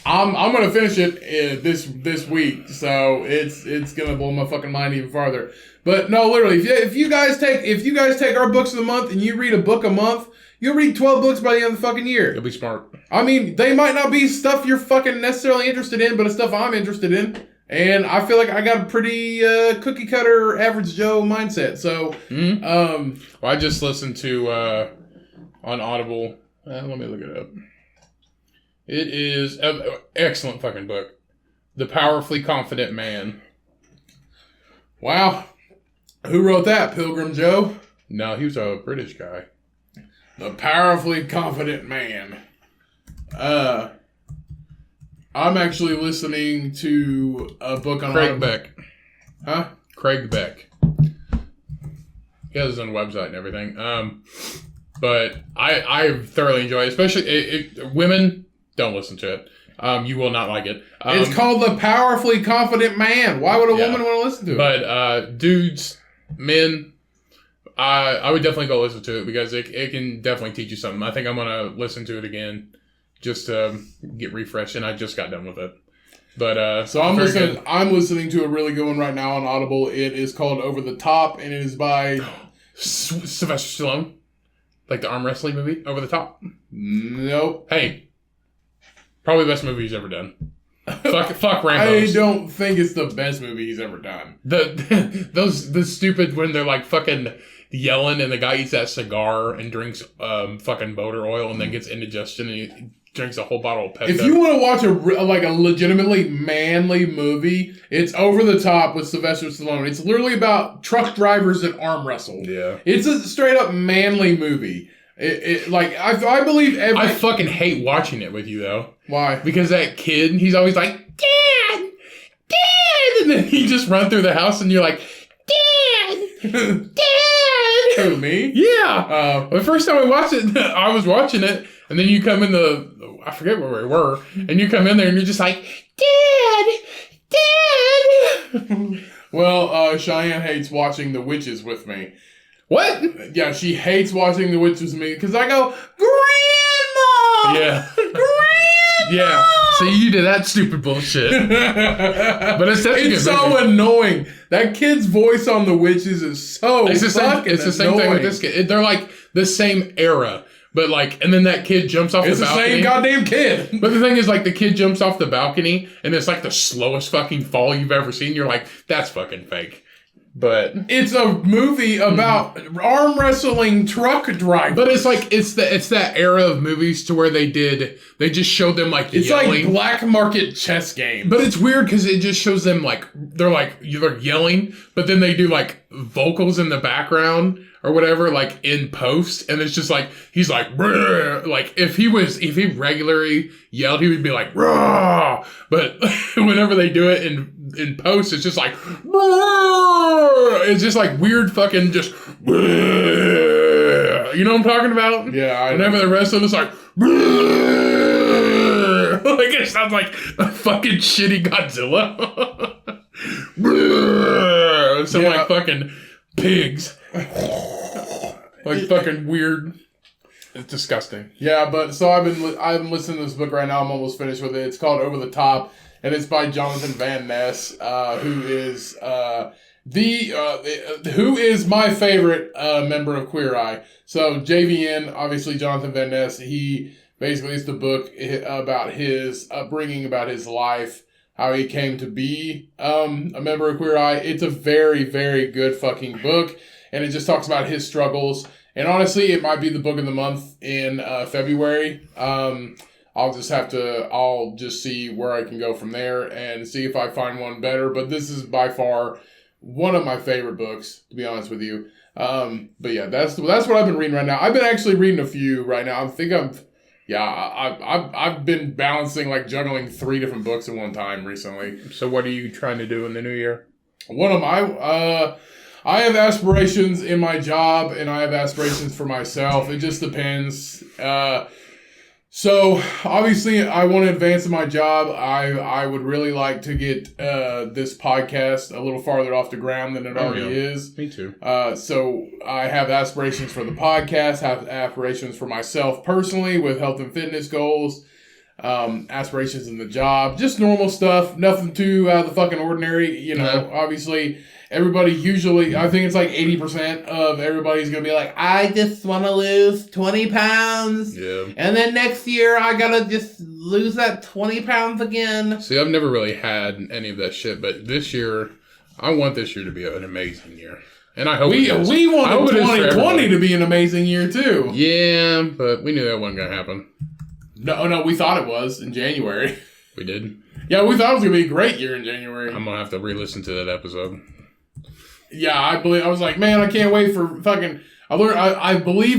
I'm gonna finish it this week, so it's gonna blow my fucking mind even farther. But no, literally, if you guys take our books of the month and you read a book a month, you'll read 12 books by the end of the fucking year. You'll be smart. I mean, they might not be stuff you're fucking necessarily interested in, but it's stuff I'm interested in. And I feel like I got a pretty cookie cutter average Joe mindset. So, well, I just listened to on Audible. Let me look it up. It is an excellent fucking book. The Powerfully Confident Man. Wow. Who wrote that, Pilgrim Joe? No, he was a British guy. The Powerfully Confident Man. I'm actually listening to a book on Craig Beck. Huh? Craig Beck. He has his own website and everything. But I thoroughly enjoy it. Especially women, don't listen to it. You will not like it. It's called The Powerfully Confident Man. Why would a woman want to listen to it? But dudes, men, I would definitely go listen to it because it can definitely teach you something. I think I'm going to listen to it again just to get refreshed, and I just got done with it. But so I'm listening to a really good one right now on Audible. It is called Over the Top, and it is by Sylvester Stallone, like the arm wrestling movie, Over the Top. Nope. Hey, probably the best movie he's ever done. fuck Rambo. I don't think it's the best movie he's ever done. The stupid when they're like fucking yelling and the guy eats that cigar and drinks fucking motor oil and then gets indigestion and he drinks a whole bottle of Pepsi. If you want to watch a legitimately manly movie, it's Over the Top with Sylvester Stallone. It's literally about truck drivers that arm wrestle. Yeah, it's a straight up manly movie. I believe I fucking hate watching it with you though. Why? Because that kid, he's always like, Dad! Dad! And then he just run through the house and you're like, Dad! Dad! Who, me? Yeah. The first time I watched it, I was watching it, and then you come in I forget where we were, and you come in there and you're just like, Dad! Dad! Well, Cheyenne hates watching The Witches with me. What? Yeah, she hates watching The Witches with me because I go, Grandma! Yeah. Grandma! Yeah. See, you did that stupid bullshit. But it's such a good so movie. annoying. That kid's voice on The Witches is so It's the same annoying. thing with this kid. They're like the same era. But like, and then that kid jumps off the balcony. It's the same goddamn kid. But the thing is, like, the kid jumps off the balcony, and it's like the slowest fucking fall you've ever seen. You're like, that's fucking fake. But it's a movie about arm wrestling truck drivers. But it's like it's that era of movies to where they just showed them like it's yelling. Like black market chess game. But it's weird because it just shows them like they're yelling, but then they do like vocals in the background or whatever, like in post, and it's just like he's like Brr! Like if he regularly yelled, he would be like Rah! But whenever they do it in post, it's just like Brr! It's just like weird fucking just Brr! You know what I'm talking about? Yeah. Whenever the rest of it's like Brr! Like it sounds like a fucking shitty Godzilla. Brr! Some like fucking pigs. Like fucking weird. It's disgusting. Yeah, but so I'm listening to this book right now. I'm almost finished with it. It's called Over the Top, and it's by Jonathan Van Ness, who is my favorite member of Queer Eye. So JVN, obviously Jonathan Van Ness. He basically is the book about his upbringing, about his life, how he came to be a member of Queer Eye. It's a very, very good fucking book. And it just talks about his struggles. And honestly, it might be the book of the month in February. I'll just see where I can go from there and see if I find one better. But this is by far one of my favorite books, to be honest with you. But yeah, that's what I've been reading right now. I've been actually reading a few right now. I've been balancing, like juggling 3 different books at one time recently. So what are you trying to do in the new year? I have aspirations in my job, and I have aspirations for myself. It just depends. So obviously, I want to advance in my job. I would really like to get this podcast a little farther off the ground than it already is. Me too. So I have aspirations for the podcast. Have aspirations for myself personally with health and fitness goals. Aspirations in the job, just normal stuff. Nothing too out of the fucking ordinary. You know, obviously. Everybody usually, I think it's like 80% of everybody's going to be like, I just want to lose 20 pounds. Yeah. And then next year, I got to just lose that 20 pounds again. See, I've never really had any of that shit, but this year, I want this year to be an amazing year. And I hope we want 2020 to be an amazing year, too. Yeah, but we knew that wasn't going to happen. No, we thought it was in January. We did? Yeah, we thought it was going to be a great year in January. I'm going to have to re-listen to that episode. Yeah, I was like, man, I can't wait for fucking, I'm pretty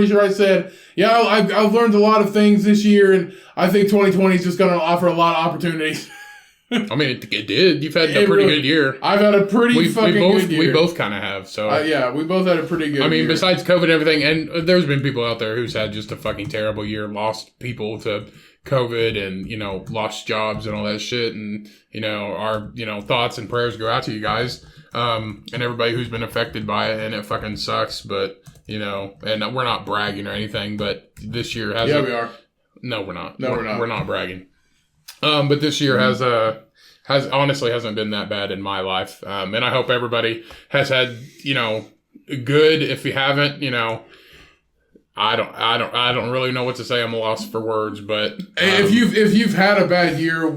sure I said, yeah, I've learned a lot of things this year, and I think 2020 is just going to offer a lot of opportunities. I mean, it did. You've had a pretty good year. I've had a pretty good year. We both kind of have, so. Yeah, we both had a pretty good year. I mean, besides COVID and everything, and there's been people out there who's had just a fucking terrible year, lost people to COVID and, lost jobs and all that shit. And, our, thoughts and prayers go out to you guys, and everybody who's been affected by it. And it fucking sucks, but, and we're not bragging or anything, but this year has. Yeah, we are. No, we're not. No, we're not. We're not bragging. But this year has honestly hasn't been that bad in my life. And I hope everybody has had, good. If you haven't, I don't really know what to say. I'm lost for words, but if you've had a bad year,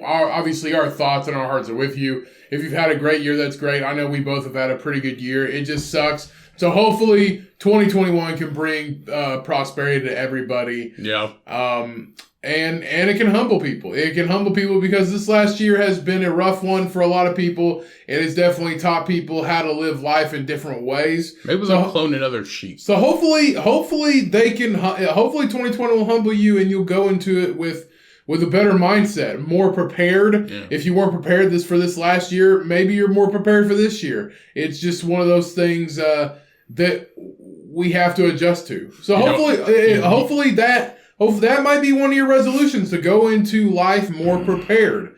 obviously our thoughts and our hearts are with you. If you've had a great year, that's great. I know we both have had a pretty good year. It just sucks. So hopefully 2021 can bring prosperity to everybody. Yeah. And it can humble people. It can humble people because this last year has been a rough one for a lot of people. It has definitely taught people how to live life in different ways. Maybe they'll clone another sheep. So hopefully they can. Hopefully 2020 will humble you, and you'll go into it with a better mindset, more prepared. Yeah. If you weren't prepared for this last year, maybe you're more prepared for this year. It's just one of those things that we have to adjust to. So hopefully that might be one of your resolutions, to go into life more prepared.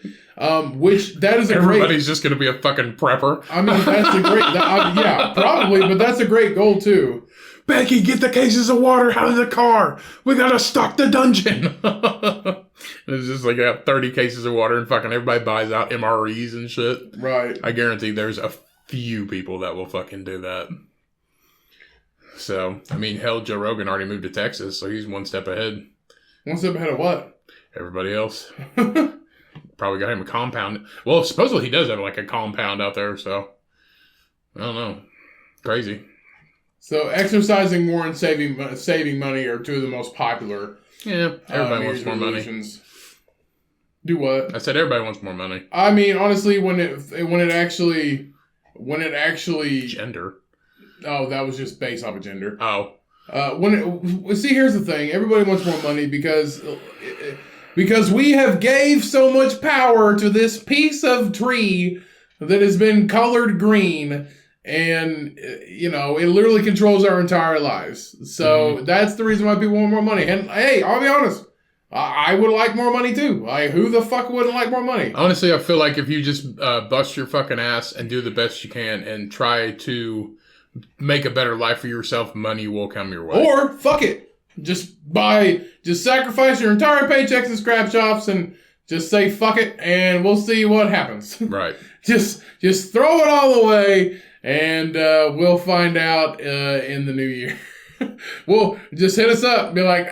Which that is everybody's just going to be a fucking prepper. I mean, that's a great. Yeah, probably, but that's a great goal too. Becky, get the cases of water out of the car. We gotta stock the dungeon. It's just like 30 cases of water, and fucking everybody buys out MREs and shit. Right. I guarantee there's a few people that will fucking do that. So, I mean, hell, Joe Rogan already moved to Texas, so he's one step ahead. One step ahead of what? Everybody else. Probably got him a compound. Well, supposedly he does have like a compound out there, so I don't know. Crazy. So exercising more and saving money are two of the most popular. Yeah, everybody wants more money. Do what? I said everybody wants more money. I mean, honestly, when it actually gender. Oh, that was just based off of gender. Oh. Here's the thing. Everybody wants more money because we have gave so much power to this piece of tree that has been colored green, and it literally controls our entire lives. So that's the reason why people want more money. And hey, I'll be honest, I would like more money too. Like, who the fuck wouldn't like more money? Honestly, I feel like if you just bust your fucking ass and do the best you can and try to make a better life for yourself, money will come your way. Or fuck it, just sacrifice your entire paychecks and scrap shops and just say fuck it, and we'll see what happens. Right. Just throw it all away, and we'll find out in the new year. Well, just hit us up. Be like,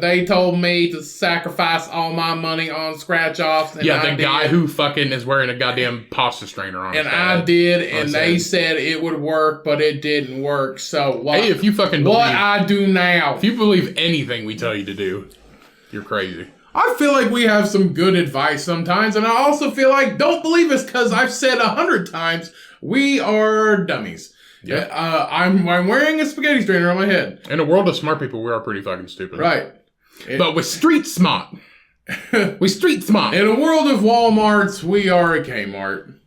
they told me to sacrifice all my money on scratch offs. Yeah, the guy who fucking is wearing a goddamn pasta strainer on his head. I did, and they said it would work, but it didn't work. So hey, if you fucking believe what I do now, if you believe anything we tell you to do, you're crazy. I feel like we have some good advice sometimes, and I also feel like don't believe us because I've said 100 times we are dummies. Yeah, I'm wearing a spaghetti strainer on my head. In a world of smart people, we are pretty fucking stupid. Right. But we're street smart. We street smart. In a world of Walmarts, we are a Kmart.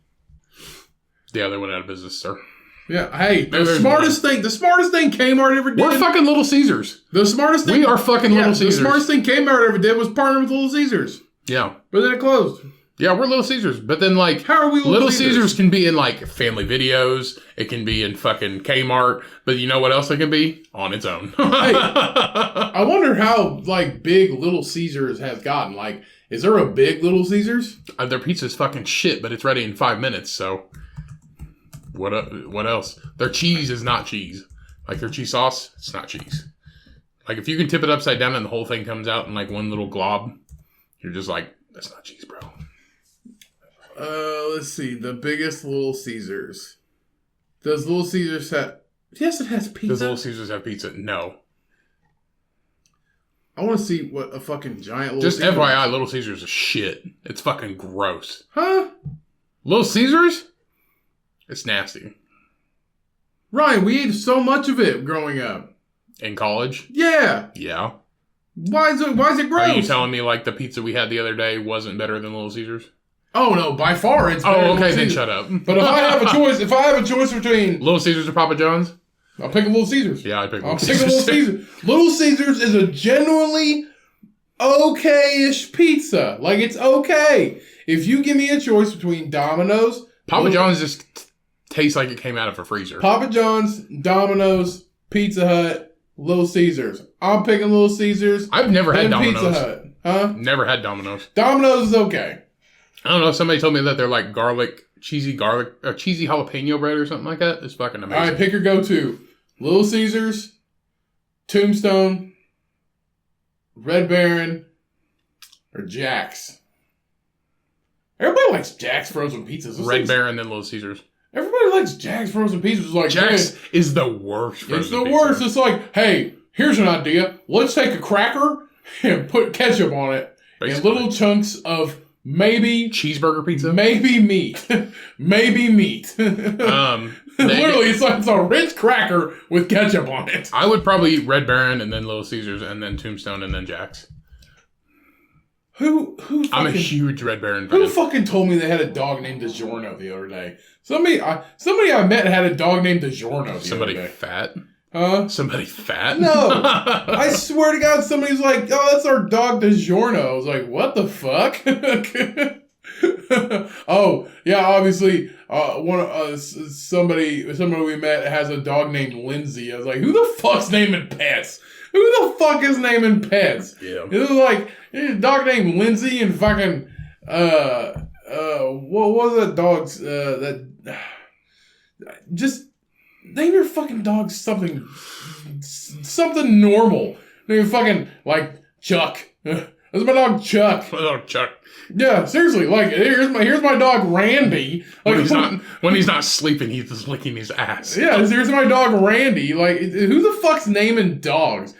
Yeah, they went out of business, sir. Yeah, hey, the smartest thing Kmart ever did. We're fucking Little Caesars. The smartest thing. We are fucking Little Caesars. The smartest thing Kmart ever did was partner with Little Caesars. Yeah. But then it closed. Yeah, we're Little Caesars. But then, like, how are we Little Caesars can be in, like, family videos. It can be in fucking Kmart. But you know what else it can be? On its own. Hey, I wonder how, like, big Little Caesars has gotten. Like, is there a big Little Caesars? Their pizza's fucking shit, but it's ready in 5 minutes, so... What else? Their cheese is not cheese. Like, their cheese sauce, it's not cheese. Like, if you can tip it upside down and the whole thing comes out in, like, one little glob, you're just like, that's not cheese, bro. Let's see. The biggest Little Caesars. Does Little Caesars have... Yes, it has pizza. Does Little Caesars have pizza? No. I want to see what a fucking giant Little Just Caesars... FYI, Little Caesars is shit. It's fucking gross. Huh? Little Caesars? It's nasty. Ryan, we ate so much of it growing up. In college? Yeah. Yeah. Why is it gross? Are you telling me, like, the pizza we had the other day wasn't better than Little Caesars? Oh, no, by far it's better. Oh, okay, then shut up. But if I have a choice between... Little Caesars or Papa John's? I'll pick a Little Caesars. Yeah, I'll pick Little Caesars. Little Caesars is a genuinely okay-ish pizza. Like, it's okay. If you give me a choice between Domino's... Papa John's just tastes like it came out of a freezer. Papa John's, Domino's, Pizza Hut, Little Caesars. I'm picking Little Caesars. I've never had Domino's. Pizza Hut. Huh? Never had Domino's. Domino's is okay. I don't know. Somebody told me that they're like cheesy jalapeno bread or something like that. It's fucking amazing. All right, pick your go-to. Little Caesars, Tombstone, Red Baron, or Jack's. Everybody likes Jack's frozen pizzas. Red Baron, then Little Caesars. Everybody likes Jack's frozen pizzas. It's like, Jack's is the worst. It's the worst. It's like, hey, here's an idea. Let's take a cracker and put ketchup on it. Basically. And little chunks of maybe cheeseburger pizza, maybe meat, maybe meat. Literally, it's a rich cracker with ketchup on it. I would probably eat Red Baron and then Little Caesars and then Tombstone and then Jack's. Who? I'm a huge Red Baron fan. Who fucking told me they had a dog named DiGiorno the other day? Somebody I met had a dog named DiGiorno. Somebody fat? Huh? Somebody fat? No. I swear to God, somebody's like, oh, that's our dog DiGiorno. I was like, what the fuck? Oh, yeah, obviously, somebody we met has a dog named Lindsay. I was like, who the fuck's naming pets? Who the fuck is naming pets? Yeah. It was like, a dog named Lindsay and fucking, what was that dog's, just name your fucking dog something normal. Name fucking, like, Chuck. That's my dog, Chuck. Oh, Chuck. Yeah, seriously, like, here's my dog, Randy. Like, when he's not sleeping, he's just licking his ass. Yeah, here's my dog, Randy. Like, who the fuck's naming dogs?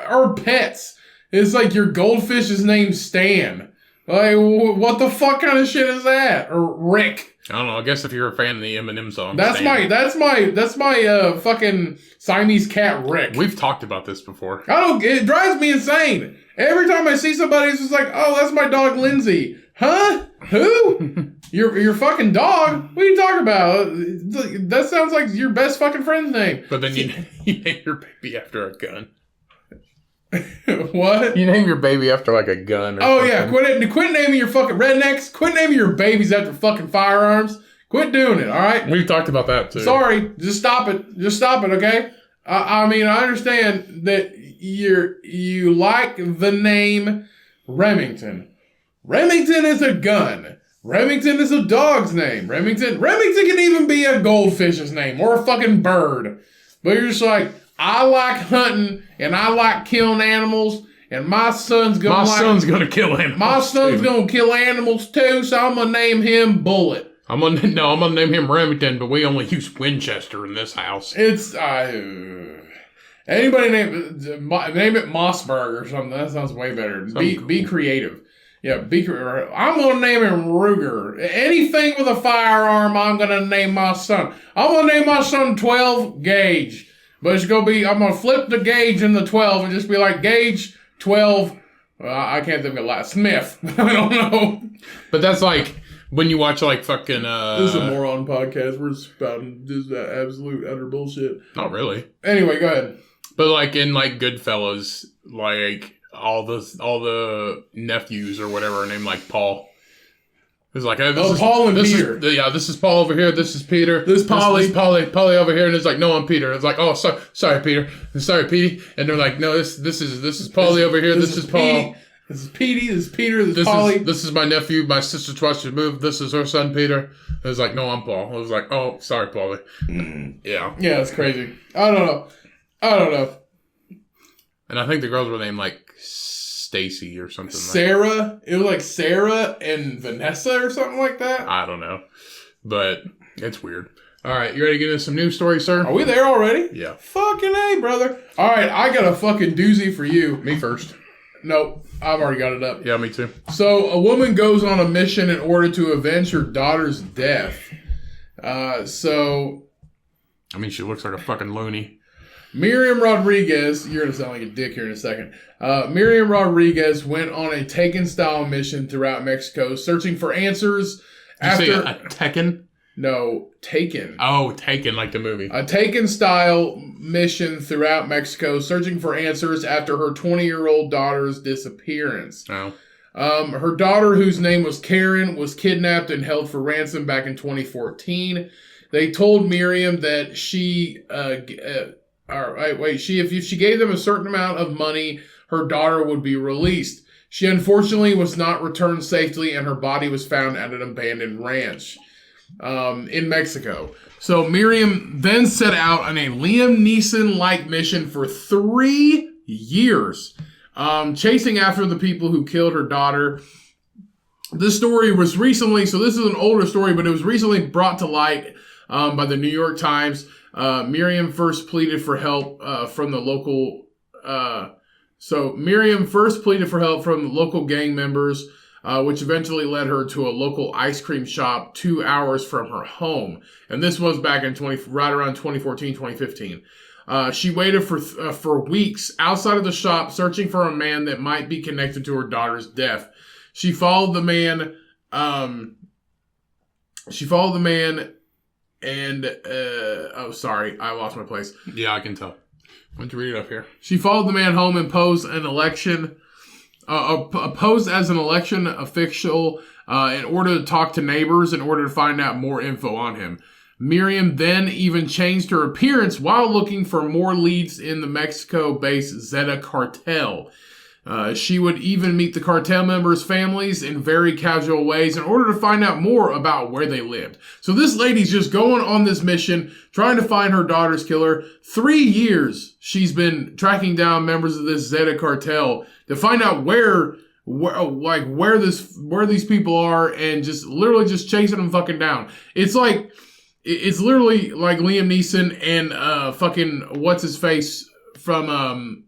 Or pets? It's like your goldfish is named Stan. Like, what the fuck kind of shit is that? Or Rick. I don't know. I guess if you're a fan of the Eminem song, that's my fucking Siamese cat, Rick. We've talked about this before. It drives me insane. Every time I see somebody, it's just like, oh, that's my dog, Lindsay. Huh? Who? your fucking dog? What are you talking about? That sounds like your best fucking friend's name. But then you name your baby after a gun. What? You name your baby after like a gun. Oh yeah, quit naming your fucking rednecks. Quit naming your babies after fucking firearms. Quit doing it. All right. We've talked about that too. Sorry, just stop it. Okay. I mean, I understand that you like the name Remington. Remington is a gun. Remington is a dog's name. Remington can even be a goldfish's name or a fucking bird. But you're just like, I like hunting and I like killing animals, and my son's gonna kill animals. My son's gonna kill animals too, so I'm gonna name him Bullet. I'm gonna name him Remington, but we only use Winchester in this house. It's anybody name it Mossberg or something. That sounds way better. Be creative. Yeah, I'm gonna name him Ruger. Anything with a firearm, I'm gonna name my son. I'm gonna name my son 12 Gauge. But it's gonna be, I'm gonna flip the gauge in the 12 and just be like, Gauge 12. I can't think of a lot. Smith. I don't know. But that's like when you watch like fucking. This is a moron podcast. We're spouting just absolute utter bullshit. Not really. Anyway, go ahead. But like in like Goodfellas, like all the nephews or whatever are named like Paul. It's like, hey, Paul and Peter. This is Paul over here. This is Peter. This is Polly. Polly over here. And it's like, no, I'm Peter. It's like, oh, sorry, Peter. Sorry, Petey. And they're like, no, this is Polly over here. This is Paul. This is Petey. This is Peter. This is Polly. This is my nephew. My sister twice removed. This is her son, Peter. And it's like, no, I'm Paul. I was like, oh, sorry, Polly. Yeah. Yeah, it's crazy. I don't know. And I think the girls were named like Stacy or something. Sarah. It was like Sarah and Vanessa or something like that. I don't know, but it's weird. All right, you ready to get into some news stories, sir? Are we there already? Yeah. Fucking A, brother. All right, I got a fucking doozy for you. Me first. Nope, I've already got it up. Yeah, me too. So a woman goes on a mission in order to avenge her daughter's death. I mean, she looks like a fucking loony. Miriam Rodriguez, you're going to sound like a dick here in a second. Miriam Rodriguez went on a Taken-style mission throughout Mexico, searching for answers Did you say a Tekken? No, Taken. Oh, Taken, like the movie. A Taken-style mission throughout Mexico, searching for answers after her 20-year-old daughter's disappearance. Oh. Her daughter, whose name was Karen, was kidnapped and held for ransom back in 2014. They told Miriam that if she gave them a certain amount of money her daughter would be released. She unfortunately was not returned safely, and her body was found at an abandoned ranch in Mexico. So Miriam then set out on a Liam Neeson-like mission for 3 years, chasing after the people who killed her daughter. This story was recently, so this is an older story, but it was recently brought to light by the New York Times. Miriam first pleaded for help from the local... Miriam first pleaded for help from local gang members, which eventually led her to a local ice cream shop 2 hours from her home. And this was back in right around 2014, 2015. She waited for weeks outside of the shop, searching for a man that might be connected to her daughter's death. She followed the man. Sorry, I lost my place. Yeah, I can tell. Why don't you read it up here? She followed the man home and posed as an election official in order to talk to neighbors in order to find out more info on him. Miriam then even changed her appearance while looking for more leads in the Mexico-based Zeta cartel. She would even meet the cartel members' families in very casual ways in order to find out more about where they lived. So this lady's just going on this mission, trying to find her daughter's killer. 3 years she's been tracking down members of this Zeta cartel to find out where these people are, and just literally just chasing them fucking down. It's literally like Liam Neeson and fucking what's his face from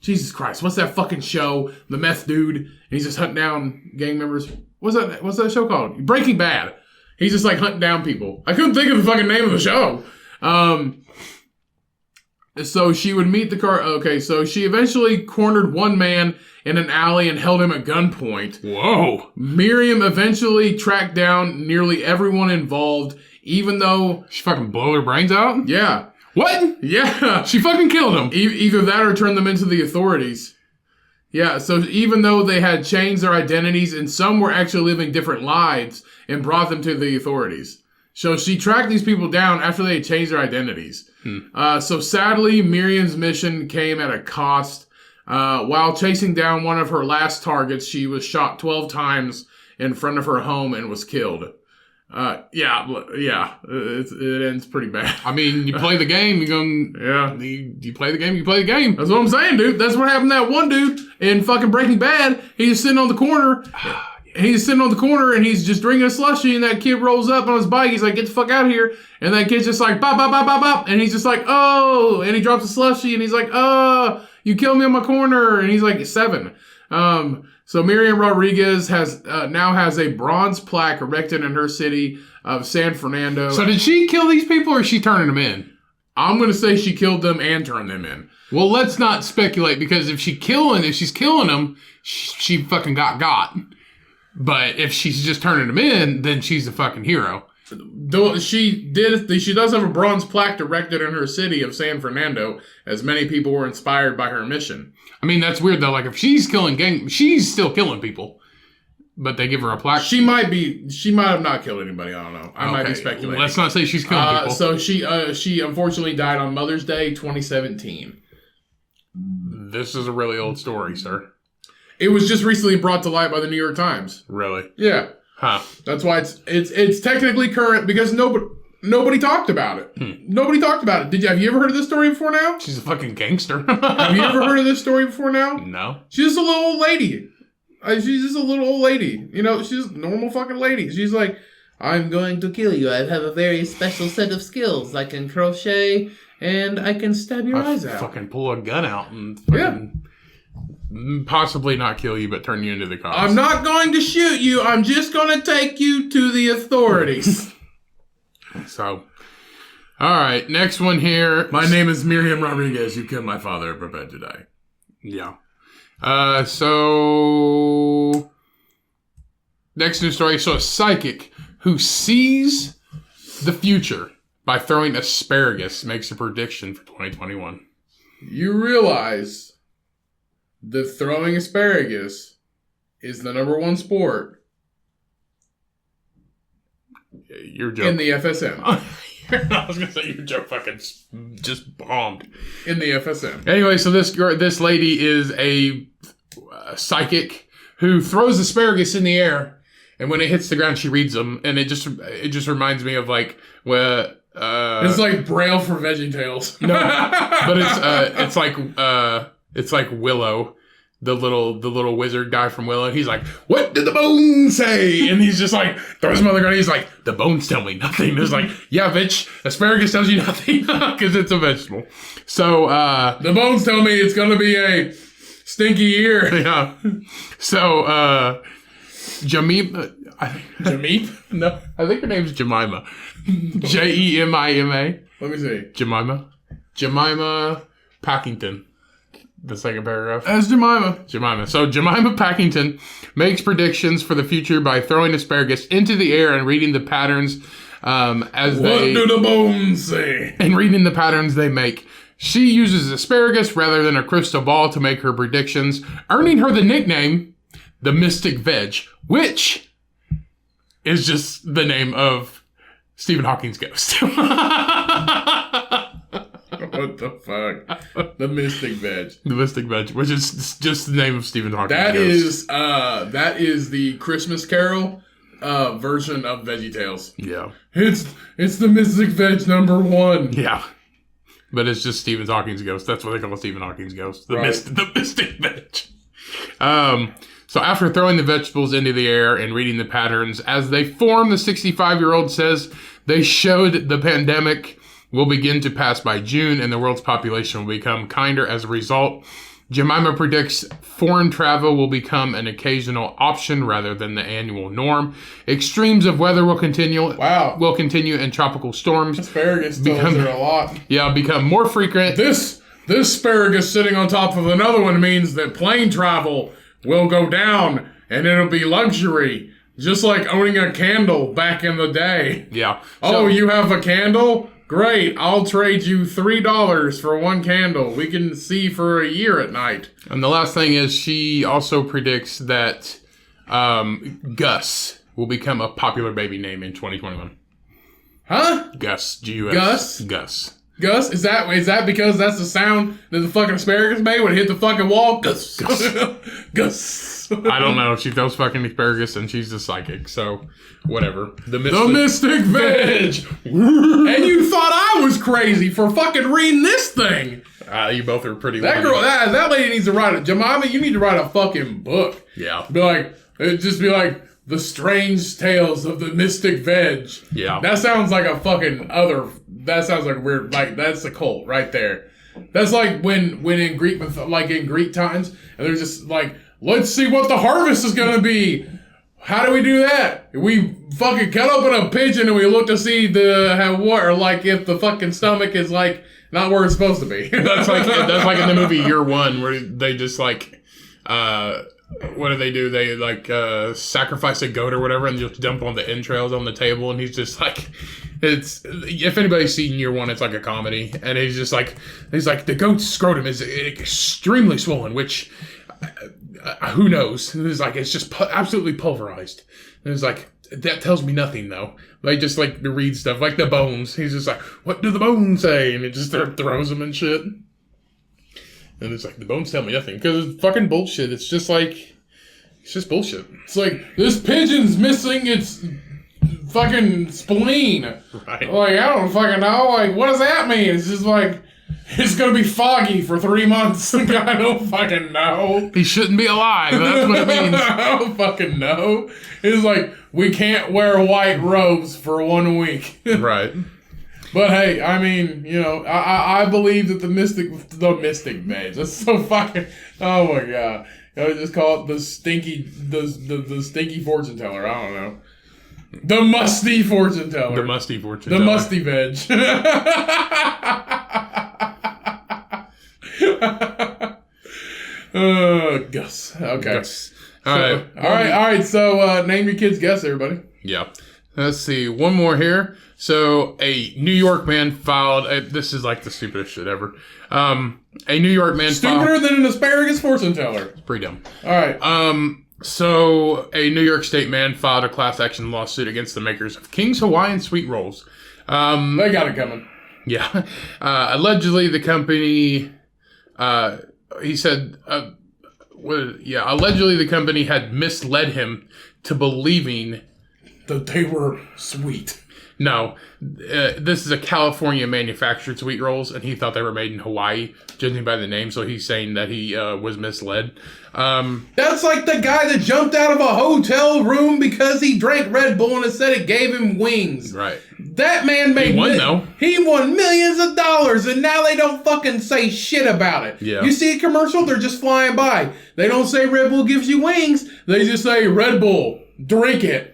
Jesus Christ, what's that fucking show? The meth dude, and he's just hunting down gang members. What's that show called? Breaking Bad. He's just like hunting down people. I couldn't think of the fucking name of the show. So she would meet the car. Okay, so she eventually cornered one man in an alley and held him at gunpoint. Whoa. Miriam eventually tracked down nearly everyone involved, even though... She fucking blew her brains out? Yeah. What? Yeah. She fucking killed him. Either that or turned them into the authorities. Yeah, so even though they had changed their identities and some were actually living different lives and brought them to the authorities. So she tracked these people down after they had changed their identities. So sadly, Miriam's mission came at a cost. While chasing down one of her last targets, she was shot 12 times in front of her home and was killed. It ends pretty bad. I mean, you play the game, you're going... Yeah. You play the game, you play the game. That's what I'm saying, dude. That's what happened to that one dude in fucking Breaking Bad. He's sitting on the corner. He's sitting on the corner and he's just drinking a slushie, and that kid rolls up on his bike. He's like, get the fuck out of here. And that kid's just like, bop, bop, bop, bop, bop. And he's just like, oh. And he drops a slushie and he's like, oh, you killed me on my corner. And he's like 7. So Miriam Rodriguez now has a bronze plaque erected in her city of San Fernando. So did she kill these people or is she turning them in? I'm going to say she killed them and turned them in. Well, let's not speculate, because if she's killing them, she fucking got. But if she's just turning them in, then she's a fucking hero. Though she does have a bronze plaque erected in her city of San Fernando, as many people were inspired by her mission. I mean, that's weird though. Like, if she's she's still killing people, but they give her a plaque. She might have not killed anybody. I don't know. I might be speculating. Let's not say she's killing people. So she unfortunately died on Mother's Day, 2017. This is a really old story, sir. It was just recently brought to light by the New York Times. Really? Yeah. Huh. That's why it's technically current, because nobody talked about it. Nobody talked about it. Have you ever heard of this story before now? She's a fucking gangster. Have you ever heard of this story before now? No. She's just a little old lady. She's just a little old lady. You know, she's a normal fucking lady. She's like, I'm going to kill you. I have a very special set of skills. I can crochet and I can stab your eyes out. Fucking pull a gun out and fucking possibly not kill you, but turn you into the cops. I'm not going to shoot you. I'm just going to take you to the authorities. So, all right, next one here. My name is Miriam Rodriguez. You killed my father. Prepared to die. Yeah. So next news story. So a psychic who sees the future by throwing asparagus makes a prediction for 2021. You realize that throwing asparagus is the #1 sport You're joking. in the FSM. I was gonna say your joke fucking just bombed. In the FSM. Anyway, so this lady is a psychic who throws asparagus in the air, and when it hits the ground, she reads them, and it just reminds me of like where. It's like Braille for VeggieTales. No, but it's like Willow, the little wizard guy from Willow. He's like, "What did the bones say?" And he's just like throws him on the ground. He's like, "The bones tell me nothing." It's like, "Yeah, bitch, asparagus tells you nothing because it's a vegetable." So the bones tell me it's gonna be a stinky ear. Yeah. So Jamima. Jameep? No, I think her name's Jemima. Jemima. Let me see. Jemima Packington. The second paragraph. That's Jemima. So Jemima Packington makes predictions for the future by throwing asparagus into the air and reading the patterns What do the bones say? And reading the patterns they make. She uses asparagus rather than a crystal ball to make her predictions, earning her the nickname the Mystic Veg, which is just the name of Stephen Hawking's ghost. What the fuck? The Mystic Veg. The Mystic Veg, which is just the name of Stephen Hawking's ghost. That is the Christmas Carol version of VeggieTales. Yeah. It's the Mystic Veg #1. Yeah. But it's just Stephen Hawking's ghost. That's what they call Stephen Hawking's ghost. The Mystic Veg. So after throwing the vegetables into the air and reading the patterns as they form, the 65-year-old says they showed the pandemic will begin to pass by June and the world's population will become kinder as a result. Jemima predicts foreign travel will become an occasional option rather than the annual norm. Extremes of weather will continue. Wow. Will continue and tropical storms. Asparagus tells her a lot. Yeah, become more frequent. This asparagus sitting on top of another one means that plane travel will go down and it'll be luxury. Just like owning a candle back in the day. Yeah. Oh, you have a candle? Great. I'll trade you $3 for one candle. We can see for a year at night. And the last thing is she also predicts that Gus will become a popular baby name in 2021. Huh? Gus. G-U-S. Gus? Gus. Gus? Is that because that's the sound that the fucking asparagus made when it hit the fucking wall? Gus. Gus. I don't know. She throws fucking asparagus and she's a psychic, so whatever. The Mystic Veg. And you thought I was crazy for fucking reading this thing. You both are pretty. That girl, that lady needs to write it. Jemima, you need to write a fucking book. Yeah. Be like The Strange Tales of the Mystic Veg. Yeah. That sounds like a fucking that sounds like weird, like that's a cult right there. That's like when in Greek times, and they're just like, let's see what the harvest is gonna be. How do we do that? We fucking cut open a pigeon and we look to see if the fucking stomach is like not where it's supposed to be. That's like in the movie Year One, where they just like what do? They like sacrifice a goat or whatever and just dump on the entrails on the table, and he's just like, if anybody's seen Year One, it's like a comedy, and he's like the goat's scrotum is extremely swollen, which who knows? And it's just absolutely pulverized. And it's like, that tells me nothing though. Like just like to read stuff like the bones. He's just like, what do the bones say? And it just throws them and shit. And it's like, the bones tell me nothing. Because it's fucking bullshit. It's just bullshit. It's like, this pigeon's missing its fucking spleen. Right. Like, I don't fucking know. Like, what does that mean? It's just like, it's gonna be foggy for 3 months. I don't fucking know. He shouldn't be alive. That's what it means. I don't fucking know. It's like, we can't wear white robes for 1 week. Right. But hey, I mean, you know, I believe that the Mystic Veg. That's so fucking. Oh my god! I would just call it the stinky fortune teller. I don't know. The musty fortune teller. The musty fortune teller. The musty veg. Gus. Okay. Gus. All right. So name your kids Gus, everybody. Yeah. Let's see. One more here. So, a New York man filed... this is like the stupidest shit ever. A New York man Stupider than an asparagus fortune teller. It's pretty dumb. All right. So, a New York State man filed a class action lawsuit against the makers of King's Hawaiian Sweet Rolls, They got it coming. Yeah. Allegedly, the company, he said, allegedly the company had misled him to believing that they were sweet. No, this is a California manufactured sweet rolls, and he thought they were made in Hawaii, judging by the name. So he's saying that he was misled. That's like the guy that jumped out of a hotel room because he drank Red Bull and it said it gave him wings. Right. That man made. He won though. He won millions of dollars, and now they don't fucking say shit about it. Yeah. You see a commercial, they're just flying by. They don't say Red Bull gives you wings. They just say Red Bull, drink it.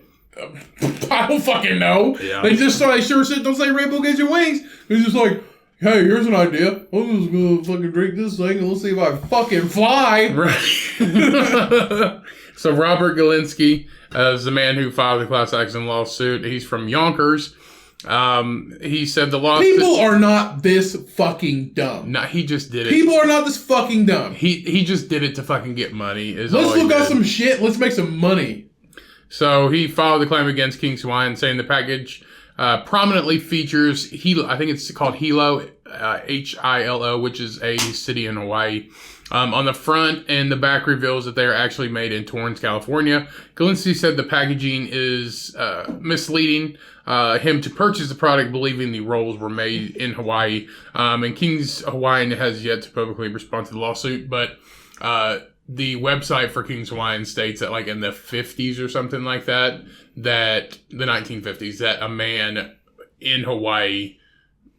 I don't fucking know. Yeah. They sure shit don't say Red Bull gives you wings. It's just like, hey, here's an idea. I'm just gonna fucking drink this thing and we'll see if I fucking fly. Right. So Robert Galinsky is the man who filed the class action lawsuit. He's from Yonkers. He said the lawsuit. People are not this fucking dumb. No, he just did it. People are not this fucking dumb. He just did it to fucking get money. Let's look up some shit. Let's make some money. So he filed the claim against King's Hawaiian, saying the package prominently features Hilo. I think it's called Hilo, Hilo, which is a city in Hawaii. On the front and the back reveals that they are actually made in Torrance, California. Galinsky said the packaging is misleading him to purchase the product, believing the rolls were made in Hawaii. And King's Hawaiian has yet to publicly respond to the lawsuit, but the website for King's Hawaiian states that, like, in the 50s or something like that, that the 1950s, that a man in Hawaii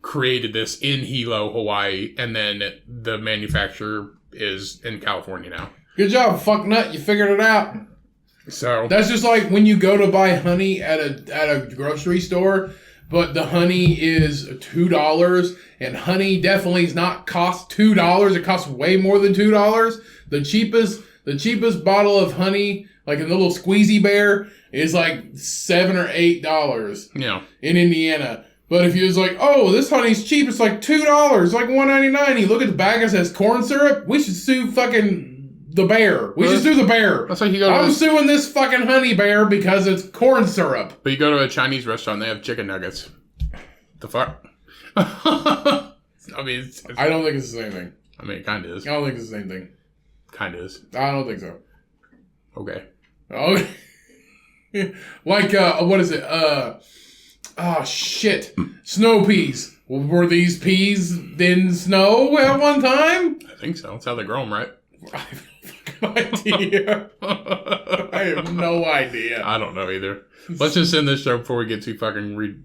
created this in Hilo, Hawaii, and then the manufacturer is in California now. Good job, fucknut. You figured it out. So that's just like when you go to buy honey at a grocery store, but the honey is $2, and honey definitely is not cost $2. It costs way more than $2. The cheapest bottle of honey, like a little squeezy bear, is like $7 or $8. Yeah. In Indiana. But if you was like, oh, this honey's cheap, it's like $2, like $1.99. You look at the bag and says corn syrup. We should sue fucking the bear. We should sue the bear. That's like you go. I'm suing this fucking honey bear because it's corn syrup. But you go to a Chinese restaurant, they have chicken nuggets. The fuck? I mean, I don't think it's the same thing. I mean, it kind of is. I don't think it's the same thing. Kind of is. I don't think so. Okay. Oh, like what is it? Oh shit! Snow peas. Were these peas in snow at one time? I think so. That's how they grow them, right? I have no idea. I have no idea. I don't know either. Let's just end this show before we get too fucking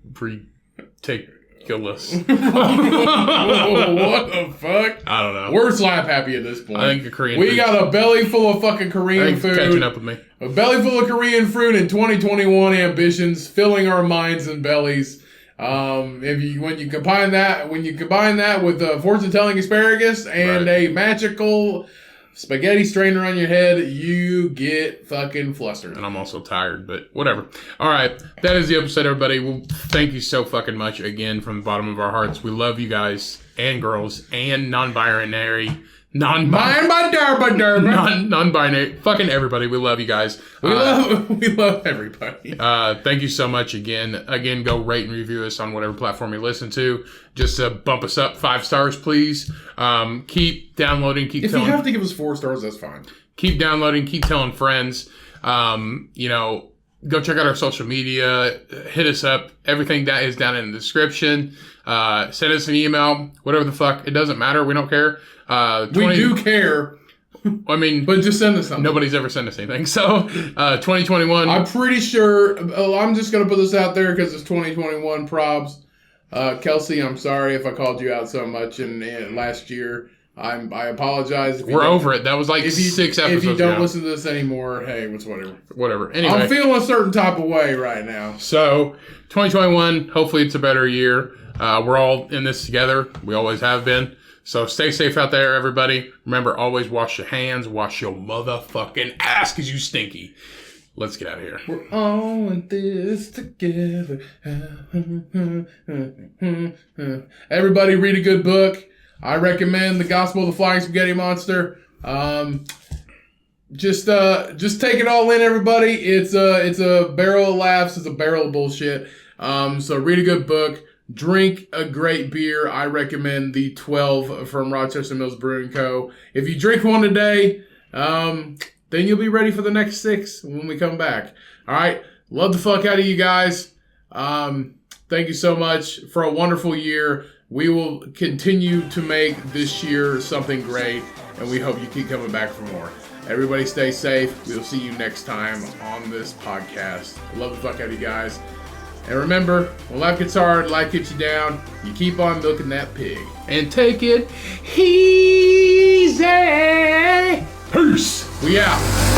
kill us. What the fuck? I don't know. We're slap happy at this point. I think the Korean We got a belly full of fucking Korean food. Catching up with me. A belly full of Korean fruit and 2021 ambitions filling our minds and bellies. When you combine that with fortune telling asparagus and a magical spaghetti strainer on your head, you get fucking flustered. And I'm also tired, but whatever. All right, that is the episode, everybody. Well, thank you so fucking much again from the bottom of our hearts. We love you guys and girls and non-binary. Non-binary. Fucking everybody. We love you guys. We love everybody. Thank you so much again. Again, go rate and review us on whatever platform you listen to. Just to bump us up 5 stars, please. Keep downloading. If you have to give us 4 stars, that's fine. Keep downloading. Keep telling friends. Go check out our social media. Hit us up. Everything that is down in the description. Send us an email. Whatever the fuck. It doesn't matter. We don't care. We do care. I mean, but just send us something. Nobody's ever sent us anything. So, 2021. I'm pretty sure. I'm just going to put this out there because it's 2021 probs. Kelsey, I'm sorry if I called you out so much in last year. I apologize. We're over it. That was like 6 episodes If you don't ago. listen to this anymore, hey, it's whatever. Whatever. Anyway. I'm feeling a certain type of way right now. So, 2021, hopefully it's a better year. We're all in this together. We always have been. So stay safe out there, everybody. Remember, always wash your hands, wash your motherfucking ass, because you stinky. Let's get out of here. We're all in this together. Everybody read a good book. I recommend The Gospel of the Flying Spaghetti Monster. Just take it all in, everybody. It's a barrel of laughs. It's a barrel of bullshit. So read a good book. drink a great beer. I recommend the 12 from Rochester Mills Brewing Co. If you drink one today, then you'll be ready for the next 6 when we come back. All right. Love the fuck out of you guys. Thank you so much for a wonderful year. We will continue to make this year something great, and we hope you keep coming back for more. Everybody stay safe. We'll see you next time on this podcast. Love the fuck out of you guys. And remember, when life gets hard, life gets you down, you keep on milking that pig. And take it easy. Peace. We out.